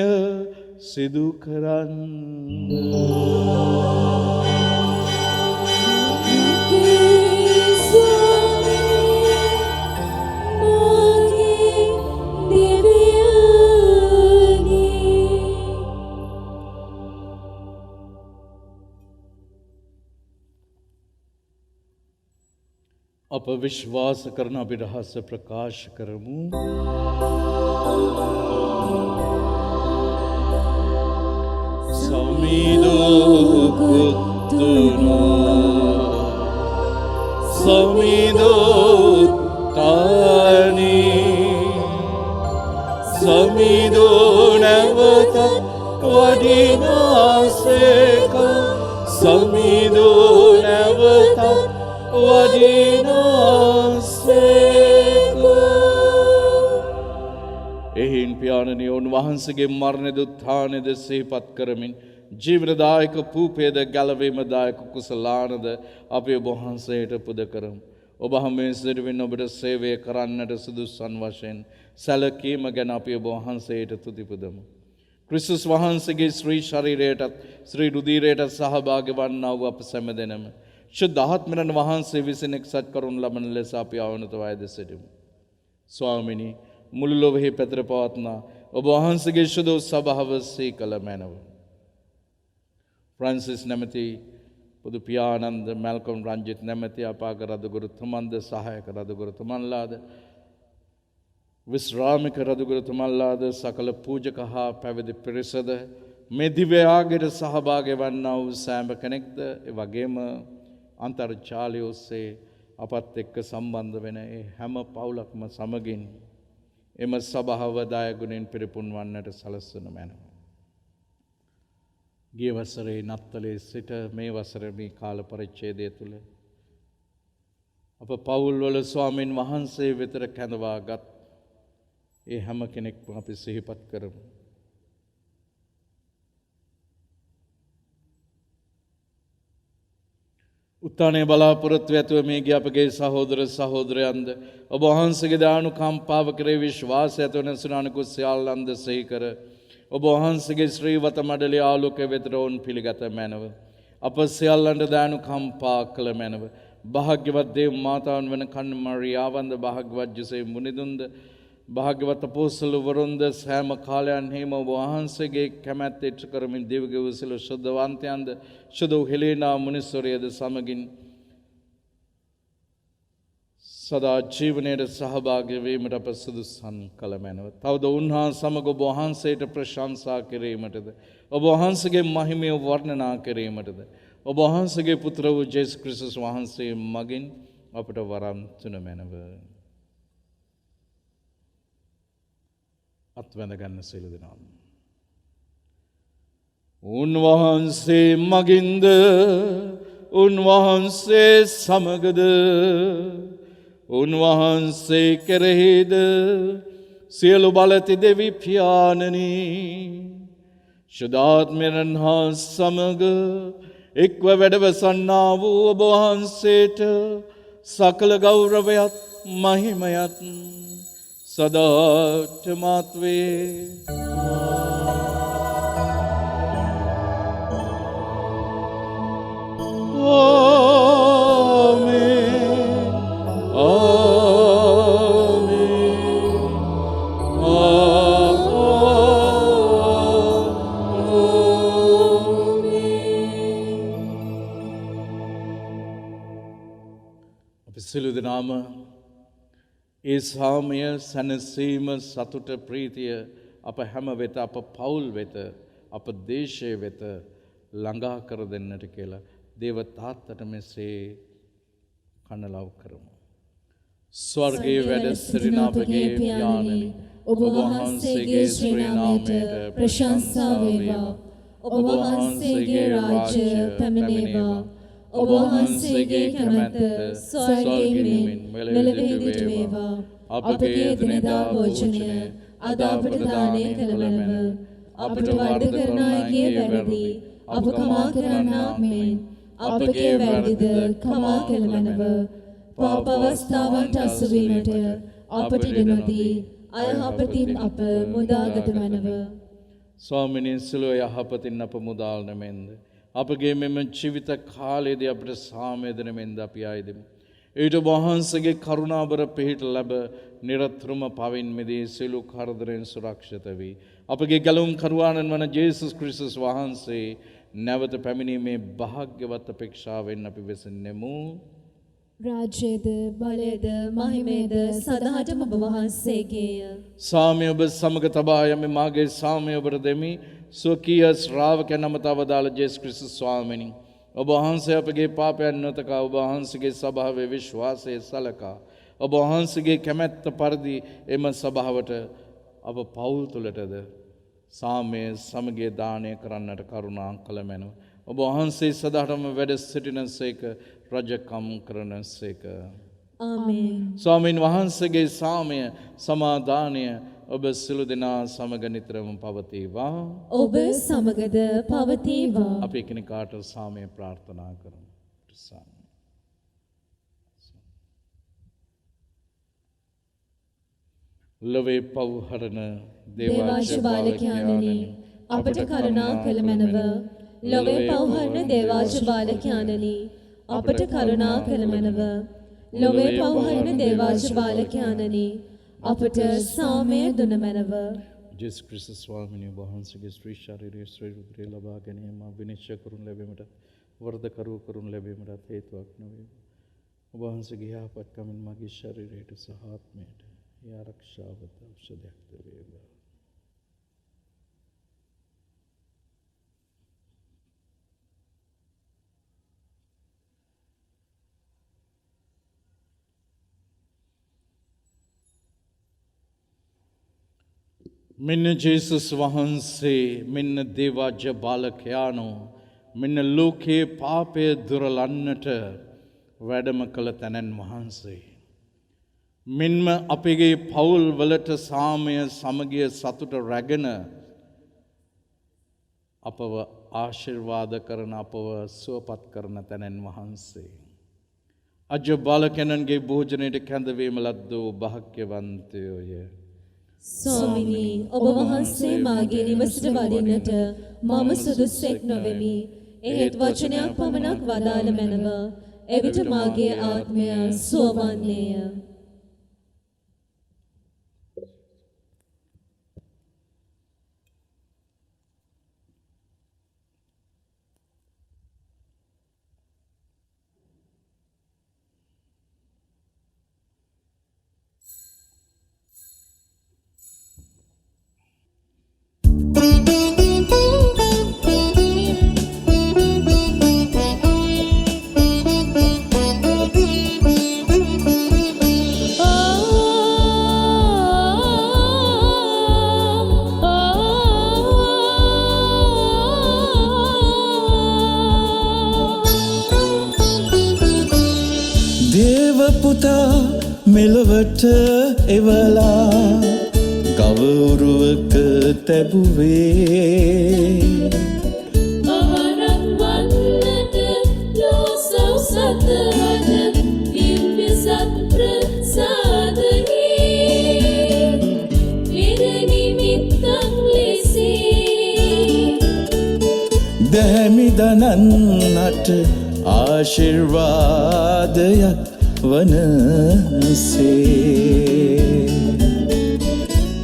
සිදු කරන්න. අප විශ්වාස කරන අභිරහස ප්‍රකාශ කරමු. සමිදෝකුත්තුනු සමිදෝත්තානි සමිදෝනැවතත් වඩිනාසේක සමිදෝනැවතත් එහින් පියාණනි උන්වහන්සේගේ මරණද උත්ථානද සිහිපත් කරමින් ජීවනදායක පූපේද ගැලවීමදායක කුසලානද අපි ඔබ වහන්සේට පුද කරමු. ඔබ හැමෙසිරින් ඔබට සේවය කරන්නට සුදුසුන් වශයෙන් සැලකීම ගැන අපි ඔබ වහන්සේට තුති පුදමු. ක්‍රිස්තුස් වහන්සේගේ ශ්‍රී ශරීරයටත් ශ්‍රී රුධිරයටත් සහභාගී වන්නා වූ අප සෑම දෙනම ශුද්ධ ආත්මයන් වහන්සේ විසින් එක්සත් කරනු ලබන ලෙස අපි ආවනතව අයද සිටිමු. ස්වාමිනී මුළු ලොවෙහි පැතිර පවත්නා ඔබ වහන්සේගේ ශුද්ධ සභාව සී කළ මැනව. ෆ්‍රැන්සිස් නැමැති පුදු පියානන්ද මැල්කොම් රංජිත් නැමැති අපාක රදගුරුතුමන්ද සහායක රදගුරුතුමන්ලාද විශ්‍රාමික රදගුරුතුමන්ලාද සකල පූජක හා පැවිදි පිරිසද මේ දිව්‍ය යාගයට සහභාගී වන්නා වූ සෑම කෙනෙක්ද ඒ වගේම අන්තර්ජාලය ඔස්සේ අපත් එක්ක සම්බන්ධ වෙන ඒ හැම පවුලක්ම සමගින් එම සභාව දායගුණෙන් පිරිපුන් වන්නට සලස්වනු මැනව. ගිය වසරේ නත්තලේ සිට මේ වසරේ මේ කාල පරිච්ඡේදය තුල අප පවුල්වල ස්වාමින් වහන්සේ වෙතට කැඳවාගත් ඒ හැම කෙනෙක්ම අපි සිහිපත් කරමු. උත්තානයේ බලාපොරොත්තු ඇතුව මේ ගිය අපගේ සහෝදර සහෝදරයන්ද ඔබ වහන්සේගේ දානුකම්පාව කරේ විශ්වාසය ඇතුව නැසුණානිකුත් සියල්ලන්ද සිහි කර ඔබ වහන්සේගේ ශ්‍රීවත මඩලේ ආලෝකය වෙතට ඔවුන් පිළිගත මැනව. අප සියල්ලන්ට දානුකම්පා කළ මැනව. භාග්‍යවත් දේව මාතාවන් වන කන්න මරියාවන්ද භාග්‍යවත් ජොසේ මුනිදුන්ද භාග්‍යවත් අපෝස්තල වරුන්ද සෑම කාලයන්හිම ඔබ වහන්සේගේ කැමැත්ත ඉටු කරමින් දිව්‍ය වූ ශුද්ධවන්තයන්ද ශුද්ධ හෙලේනා මුනිස්වරයද සමගින් සදා ජීවනයේ සහභාගී වීමට අප සුදුසුන් කළ මැනව. තවද උන්වහන්සේ සමග ඔබ වහන්සේට ප්‍රශංසා කිරීමටද ඔබ වහන්සේගේ මහිමය වර්ණනා කිරීමටද ඔබ වහන්සේගේ පුත්‍ර වූ ජේසුස් ක්‍රිස්තුස් වහන්සේ මගින් අපට වරම් තුන මැනව. අත්වැඳ ගන්න සියලු දෙනාම. උන්වහන්සේ මගින්ද උන්වහන්සේ සමගද උන්වහන්සේ කෙරෙහිද සියලු බලති දෙවි පියාණනි ශුද්ධාත්මයන් හා සමග එක්ව වැඩවසන්නා වූ ඔබ වහන්සේට සකල ගෞරවයත් මහිමයත් සදාටමත් වේ. සියලු දෙනාම ඒ සාමය සැනසීම සතුට ප්‍රීතිය අප හැම වෙත අප පවුල් වෙත අප දේශය වෙත ළඟා කර දෙන්නට කියලා දේව තාත්තට මෙසේ කනලව් කරමු. ස්වර්ගයේ වැඩ සිටින අපගේ පියාණනි ඔබ වහන්සේගේ ශ්‍රී නාමයට ප්‍රශංසා වේවා. ඔබ වහන්සේගේ රාජ්‍ය පැමිණේවා. ඔබ වහන්සේගේ කැමැත්ත ස්වර්ගයේ මෙලොවෙහිද වේවා. අපගේ එදිනෙදා භෝජනය අද අපට දානය කළ මැනව. අපට වරද කරන අයගේ වැරදි අප කමා කරන්නාක් මෙන් අපගේ වැරදිද කමා කළ මැනව. පාප අවස්ථාවන්ට අසු වීමට අපට ඉඩ නොදී අයහපතින් අප මුදාගත මැනව. ස්වාමිනී සිළුව යහපතින් අප මුදාල්න මෙන්ද අපගේ මෙම ජීවිත කාලයේදී අපට සාමය දෙන මෙන්ද අපි ආයදෙමු. ඊට වහන්සේගේ කරුණාබර පිහිට ලැබ නිරතුරුම පවින් මිදී සිළු කරදරෙන් සුරක්ෂිත වී අපගේ ගැලවුම් කරුවාණන් වන ජේසුස් ක්‍රිස්තුස් වහන්සේ නැවත පැමිණීමේ භාග්‍යවත් අපේක්ෂාවෙන් අපි වෙසෙන්නෙමු. රාජ්‍යද බලයද මහිමේද සදාටම ඔබ වහන්සේගේය. සාමය ඔබ සමග තබා යමි. මාගේ සාමය ඔබට දෙමි. ස්වකීය ශ්‍රාවකයන් නමතා වදාළ ජේසුස් ක්‍රිස්තුස් ස්වාමීනි, ඔබ වහන්සේ අපගේ පාපයන් නොතකා ඔබ වහන්සේගේ ස්වභාවයේ විශ්වාසය සලකා ඔබ වහන්සේගේ කැමැත්ත පරිදි එම ස්වභාවට අප පවුල් තුළටද සාමය සමගිය දානය කරන්නට කරුණා කළ මැනව. ඔබ වහන්සේ සදාටම වැඩ සිටිනසේක රජකම් කරනසේක. ආමේන්. ස්වාමීන් වහන්සේගේ සාමය සමාදානය ඔබ සිළු දෙනා සමග නිතරම පවතිවා. ඔබ සමගද පවතිවා. අපි එකිනෙකාට සාමය ප්‍රාර්ථනා කරමු. ලොවේ පව්හරණ දේවාංශ බාලකයාණනි අපට කරුණා කළ මැනව. ලොවේ පව්හරණ දේවාංශ බාලකයාණනි අපට කරුණා කළ මැනව. ලොවේ පව්හරණ දේවාංශ බාලකයාණනි අපට සාමය දුන මැනව. ජේසුස් ක්‍රිස්තුස් ස්වාමීන් වහන්සේගේ ශ්‍රී ශරීරයේ ශ්‍රී රුධිරය ලබා ගැනීම විනිශ්චය කරනු ලැබීමට වරදකරු කරනු ලැබීමට හේතුවක් නොවේ. ඔබ වහන්සේගේ යහපත්කමින් මගේ ශරීරයට සහ ආත්මයට ආරක්ෂාවට ඖෂධයක් ද වේවා. මෙන්න ජේසුස් වහන්සේ, මෙන්න දේවාජ්‍ය බාලකයාණෝ, මෙන්න ලෝකයේ පාපය දුරලන්නට වැඩම කළ තැනැන් වහන්සේ. මෙන්ම අපගේ පවුල් වලට සාමය සමගිය සතුට රැගෙන අපව ආශිර්වාද කරන අපව සුවපත් කරන තැනැන් වහන්සේ. අජ බාලකැනන්ගේ භෝජනයට කැඳවීම ලද්දෝ භාග්‍යවන්තයෝය. ස්වාමිනී, ඔබ වහන්සේ මාගේ නිවසට වඩින්නට මම සුදුස්සෙක් නොවෙමි. එහෙත් වචනයක් පමණක් වදාළ මැනව. එවිට මාගේ ආත්මය සුවවන්නේය. මෙලොවට එවලා ගවුරුවක තැබුවේ අවරක් වන්නට ලෝසව් සතවන දිව්‍ය සත්ප්‍රසාදයේ ඉරනිමිත්තක් ලෙසේ දැහැමි දනන්නට ආශිර්වාදයක් වනසේ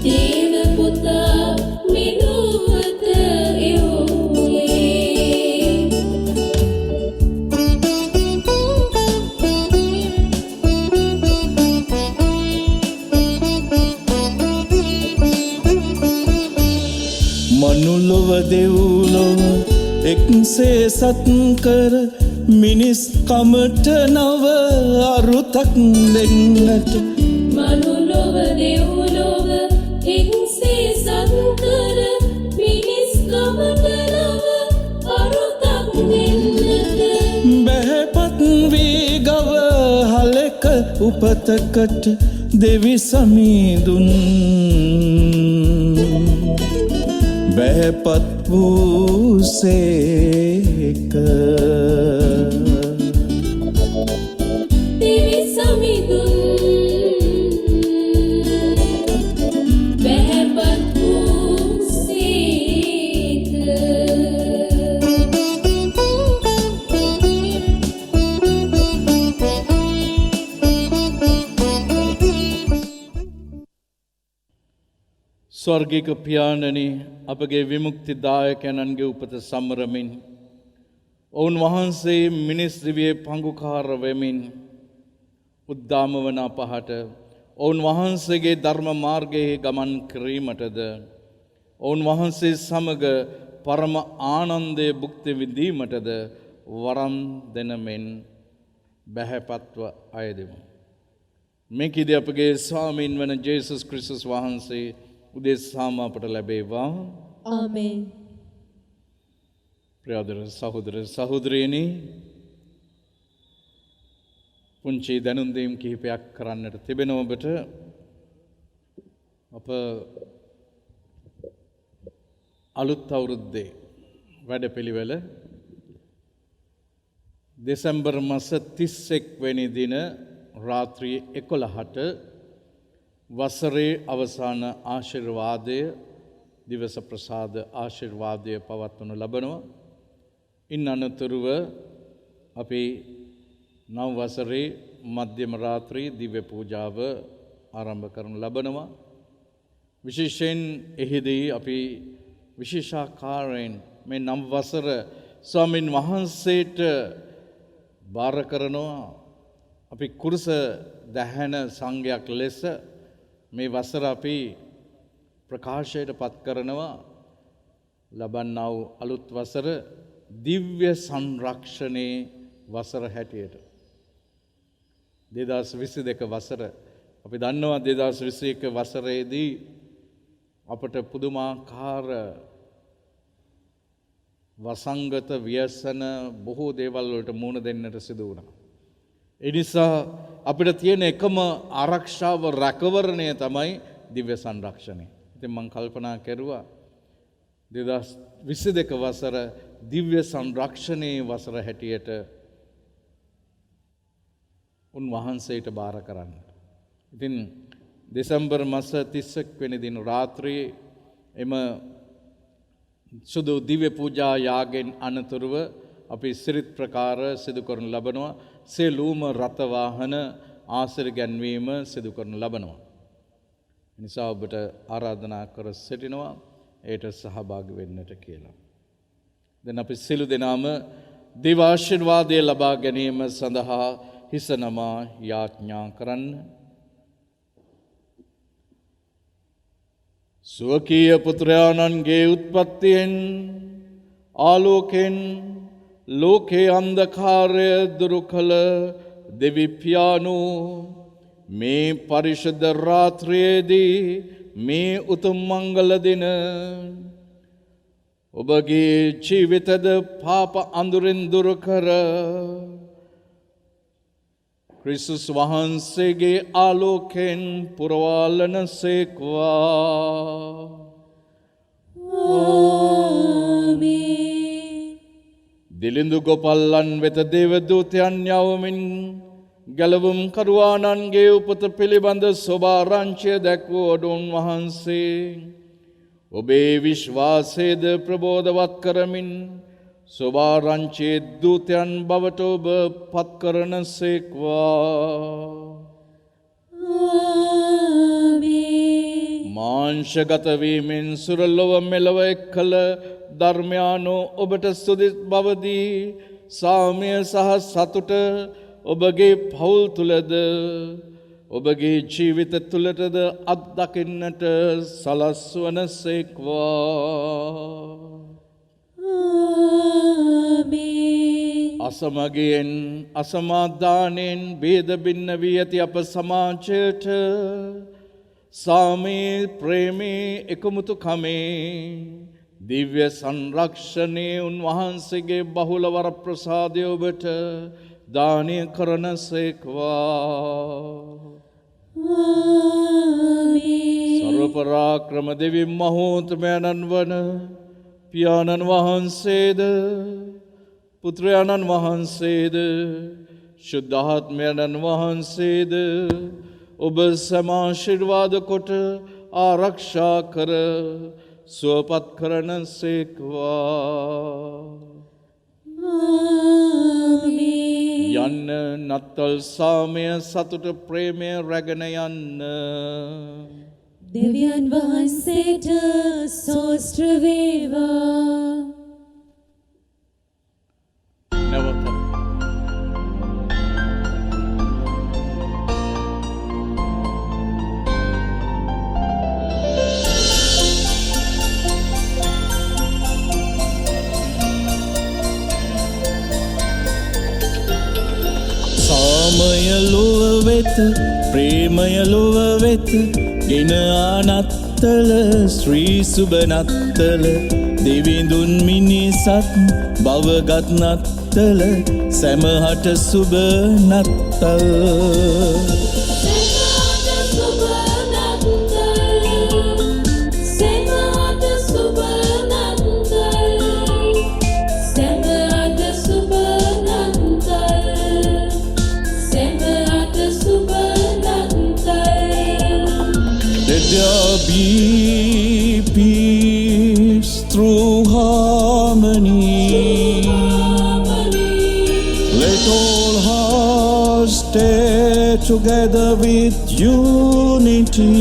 දේව පුතා මිනුවත එව්වේ මනුලොව දෙව්ලොව එක්සේ සත් කර මිනිස් කමට නව අරුතක් දෙන්නට මනුලොව දෙව්ලොව එක්සේ සත් කර මිනිස් කමට නව උපතකට දෙවි සමීදුන් බැහැපත් වූසේක දෙවි සමිඳුන් බැහැපත් වූසේක. ස්වර්ගික පියාණනි අපගේ විමුක්තිදායකයන්ගේ උපත සමරමින් ඔවුන් වහන්සේ මිනිස් දිවියේ පංගුකාර වෙමින් උද්දාම වන අපහට ඔවුන් වහන්සේගේ ධර්ම මාර්ගයේ ගමන් කිරීමටද ඔවුන් වහන්සේ සමග පරම ආනන්දයේ භුක්ති විඳීමටද වරම් දෙන මෙන් බැහැපත්ව අයදෙමු. මේකදී අපගේ ස්වාමීන් වන ජේසුස් ක්‍රිස්තුස් වහන්සේ උදෙසාම අපට ලැබේවා. ආමේන්. ප්‍රියදර සහෝදර සහෝදරියනි, පුංචි දැනුම් දීම් කිහිපයක් කරන්නට තිබෙන ඔබට අප අලුත් අවුරුද්දේ වැඩපිළිවෙල දෙසැම්බර් මාස 31 වෙනි දින රාත්‍රී 11ට වසරේ අවසාන ආශිර්වාදය දිවස ප්‍රසාද ආශිර්වාදය පවත්වනු ලබනවා. ඉන් අනතුරුව අපි නව වසරේ මධ්‍යම රාත්‍රී දිව්‍ය පූජාව ආරම්භ කරනු ලබනවා. විශේෂයෙන් එහිදී අපි විශේෂාකාරයෙන් මේ නව වසර ස්වාමින් වහන්සේට බාර කරනවා. අපි කුරුස දැහැන සංඝයක් ලෙස මේ වසර අපි ප්‍රකාශයට පත් කරනවා ලබන්නා වූ අලුත් වසර දිව්‍ය සංරක්ෂණයේ වසර හැටියට. 2022 වසර අපි දන්නවා 2021 වසරේදී අපට පුදුමාකාර වසංගත ව්‍යසන බොහෝ දේවල් වලට මුහුණ දෙන්නට සිදු වුණා. ඒ නිසා අපිට තියෙන එකම ආරක්ෂාව රැකවරණය තමයි දිව්‍ය සංරක්ෂණය. ඉතින් මම කල්පනා කරුවා 2022 වසර දිව්‍ය සංරක්ෂණයේ වසර හැටියට උන්වහන්සේට බාර කරන්න. ඉතින් දෙසැම්බර් මාස 31 වෙනි දින රාත්‍රියේ එම සුදු දිව්‍ය පූජා යාගෙන් අනතුරුව අපි සිරිත් ප්‍රකාර සිදු කරනු ලබනවා. සෙලූම රත වාහන ආශිර්වාද ගැන්වීම සිදු කරනු ලබනවා. නිසා ඔබට ආරාධනා කර සිටිනවා ඒට සහභාගී වෙන්නට කියලා. දැන් අපි සිළු දෙනාම දේව ආශිර්වාදය ලබා ගැනීම සඳහා හිස නමා යාඥා කරන්න. ස්වකීය පුත්‍රයාණන්ගේ උත්පත්තියෙන් ආලෝකෙන් ලෝකේ අන්ධකාරය දුරු කළ දෙවි පියාණෝ මේ පරිශුද්ධ රාත්‍රියේදී මේ උතුම් මංගල දින ඔබගේ ජීවිතද පාප අඳුරෙන් දුරු කර ක්‍රිස්තුස් වහන්සේගේ ආලෝකෙන් පුරවාලන සේක්වා. දිලිඳු ගොපල්ලන් වෙත දේවදූතයන් යවමින් ගැලවුම් කරුවාණන්ගේ උපත පිළිබඳ සොබාරංචිය දැක්වූ ඔවුන් වහන්සේ ඔබේ විශ්වාසයද ප්‍රබෝධවත් කරමින් සොබාරංචියේ දූතයන් බවට ඔබ පත් කරන සේක්වා. මාංශගත වීමෙන් සුරලොව මෙලව එක්කල ධර්මයානෝ ඔබට ස්තුතිත් බවදී සාමය සහ සතුට ඔබගේ පවුල් තුලද ඔබගේ ජීවිත තුලටද අත්දකින්නට සලස්වන සේක්වා. අසමගියෙන් අසමාදානයෙන් භේද බින්න වී ඇති අප සමාජයට සාමේ ප්‍රේමේ එකමුතු කමේ දිව්‍ය සංරක්ෂණයේ උන්වහන්සේගේ බහුල වර ප්‍රසාදය ඔබට දානය කරන සේක්වා. සර්වපරාක්‍රම දෙවියන් මහෝත්තමයන්න් වන පියාණන් වහන්සේද පුත්‍රයාණන් වහන්සේද ශුද්ධාත්මයන්න් වහන්සේද ඔබ සමාශිර්වාද කොට ආරක්ෂා කර සුවපත් කරන සේක්වා. යන්න නත්තල් සාමය සතුට ප්‍රේමය රැගෙන යන්න. දෙවියන් වහන්සේට සෝස්ත්‍ර වේවා. නැවත සාමය ලොව වෙත ප්‍රේමය ලොව වෙත ගෙන ආනත්තල ශ්‍රී සුබ නත්තල දෙවිඳුන් මිනිසත් බවගත් නත්තල සැමහට සුබ නත්තල්. Be peace through harmony. Let all hearts stay together with unity.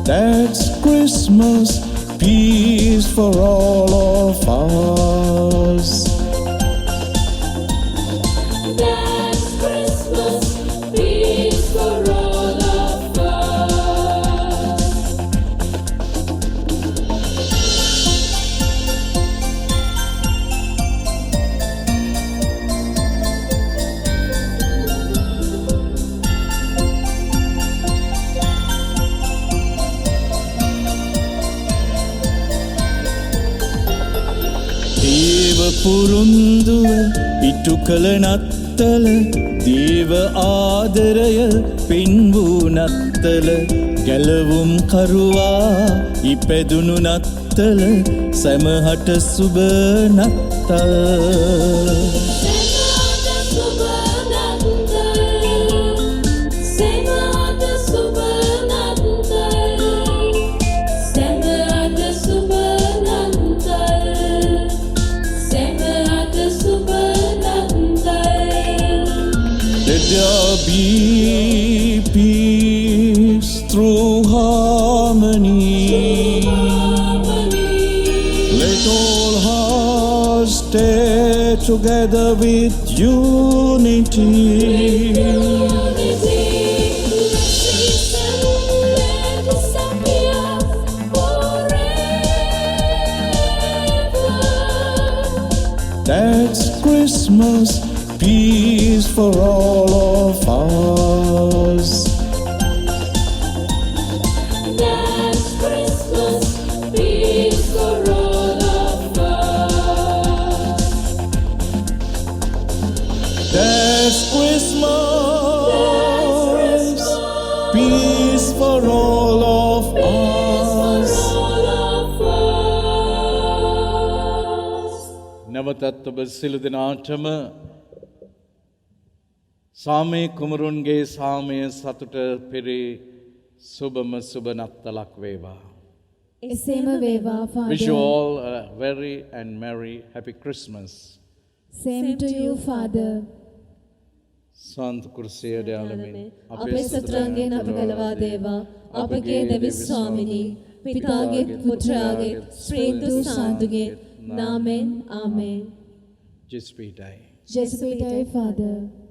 That's Christmas. Peace for all of us. That's Christmas, peace for all of us. දේව පුරුන්දුව ඉටු කළ නත්තල දේව ආදරය පින් වූ නත්තල ගැලවුම් කරුවා ඉපැදුණු නත්තල සැමහට සුබ නත්තල්. There be peace through harmony. Let all hearts stay together with unity. That's Christmas. Peace for all of us. That's Christmas, peace for all of us. That's Christmas. Peace for all of us. නැවතත් ඔබ සිළු දෙනාටම සාමය කුමරුන්ගේ සාමය සතුට පෙරේ සුබම සුබ නත්තලක් වේවා. එසේම වේවා Wish you Father. all a very and merry happy Christmas. Same to you Father. සන්ත කුර්සියට යාළමින් අපේ සතරංගෙන් අප ගලවා දේවා අපගේ දෙවි ස්වාමිනී පිතාගේ පුත්‍රයාගේ ස්ප්‍රීතු සාන්තුගේ නාමෙන් ආමෙන්. ජෙස්පීටයි. Jesuit Father.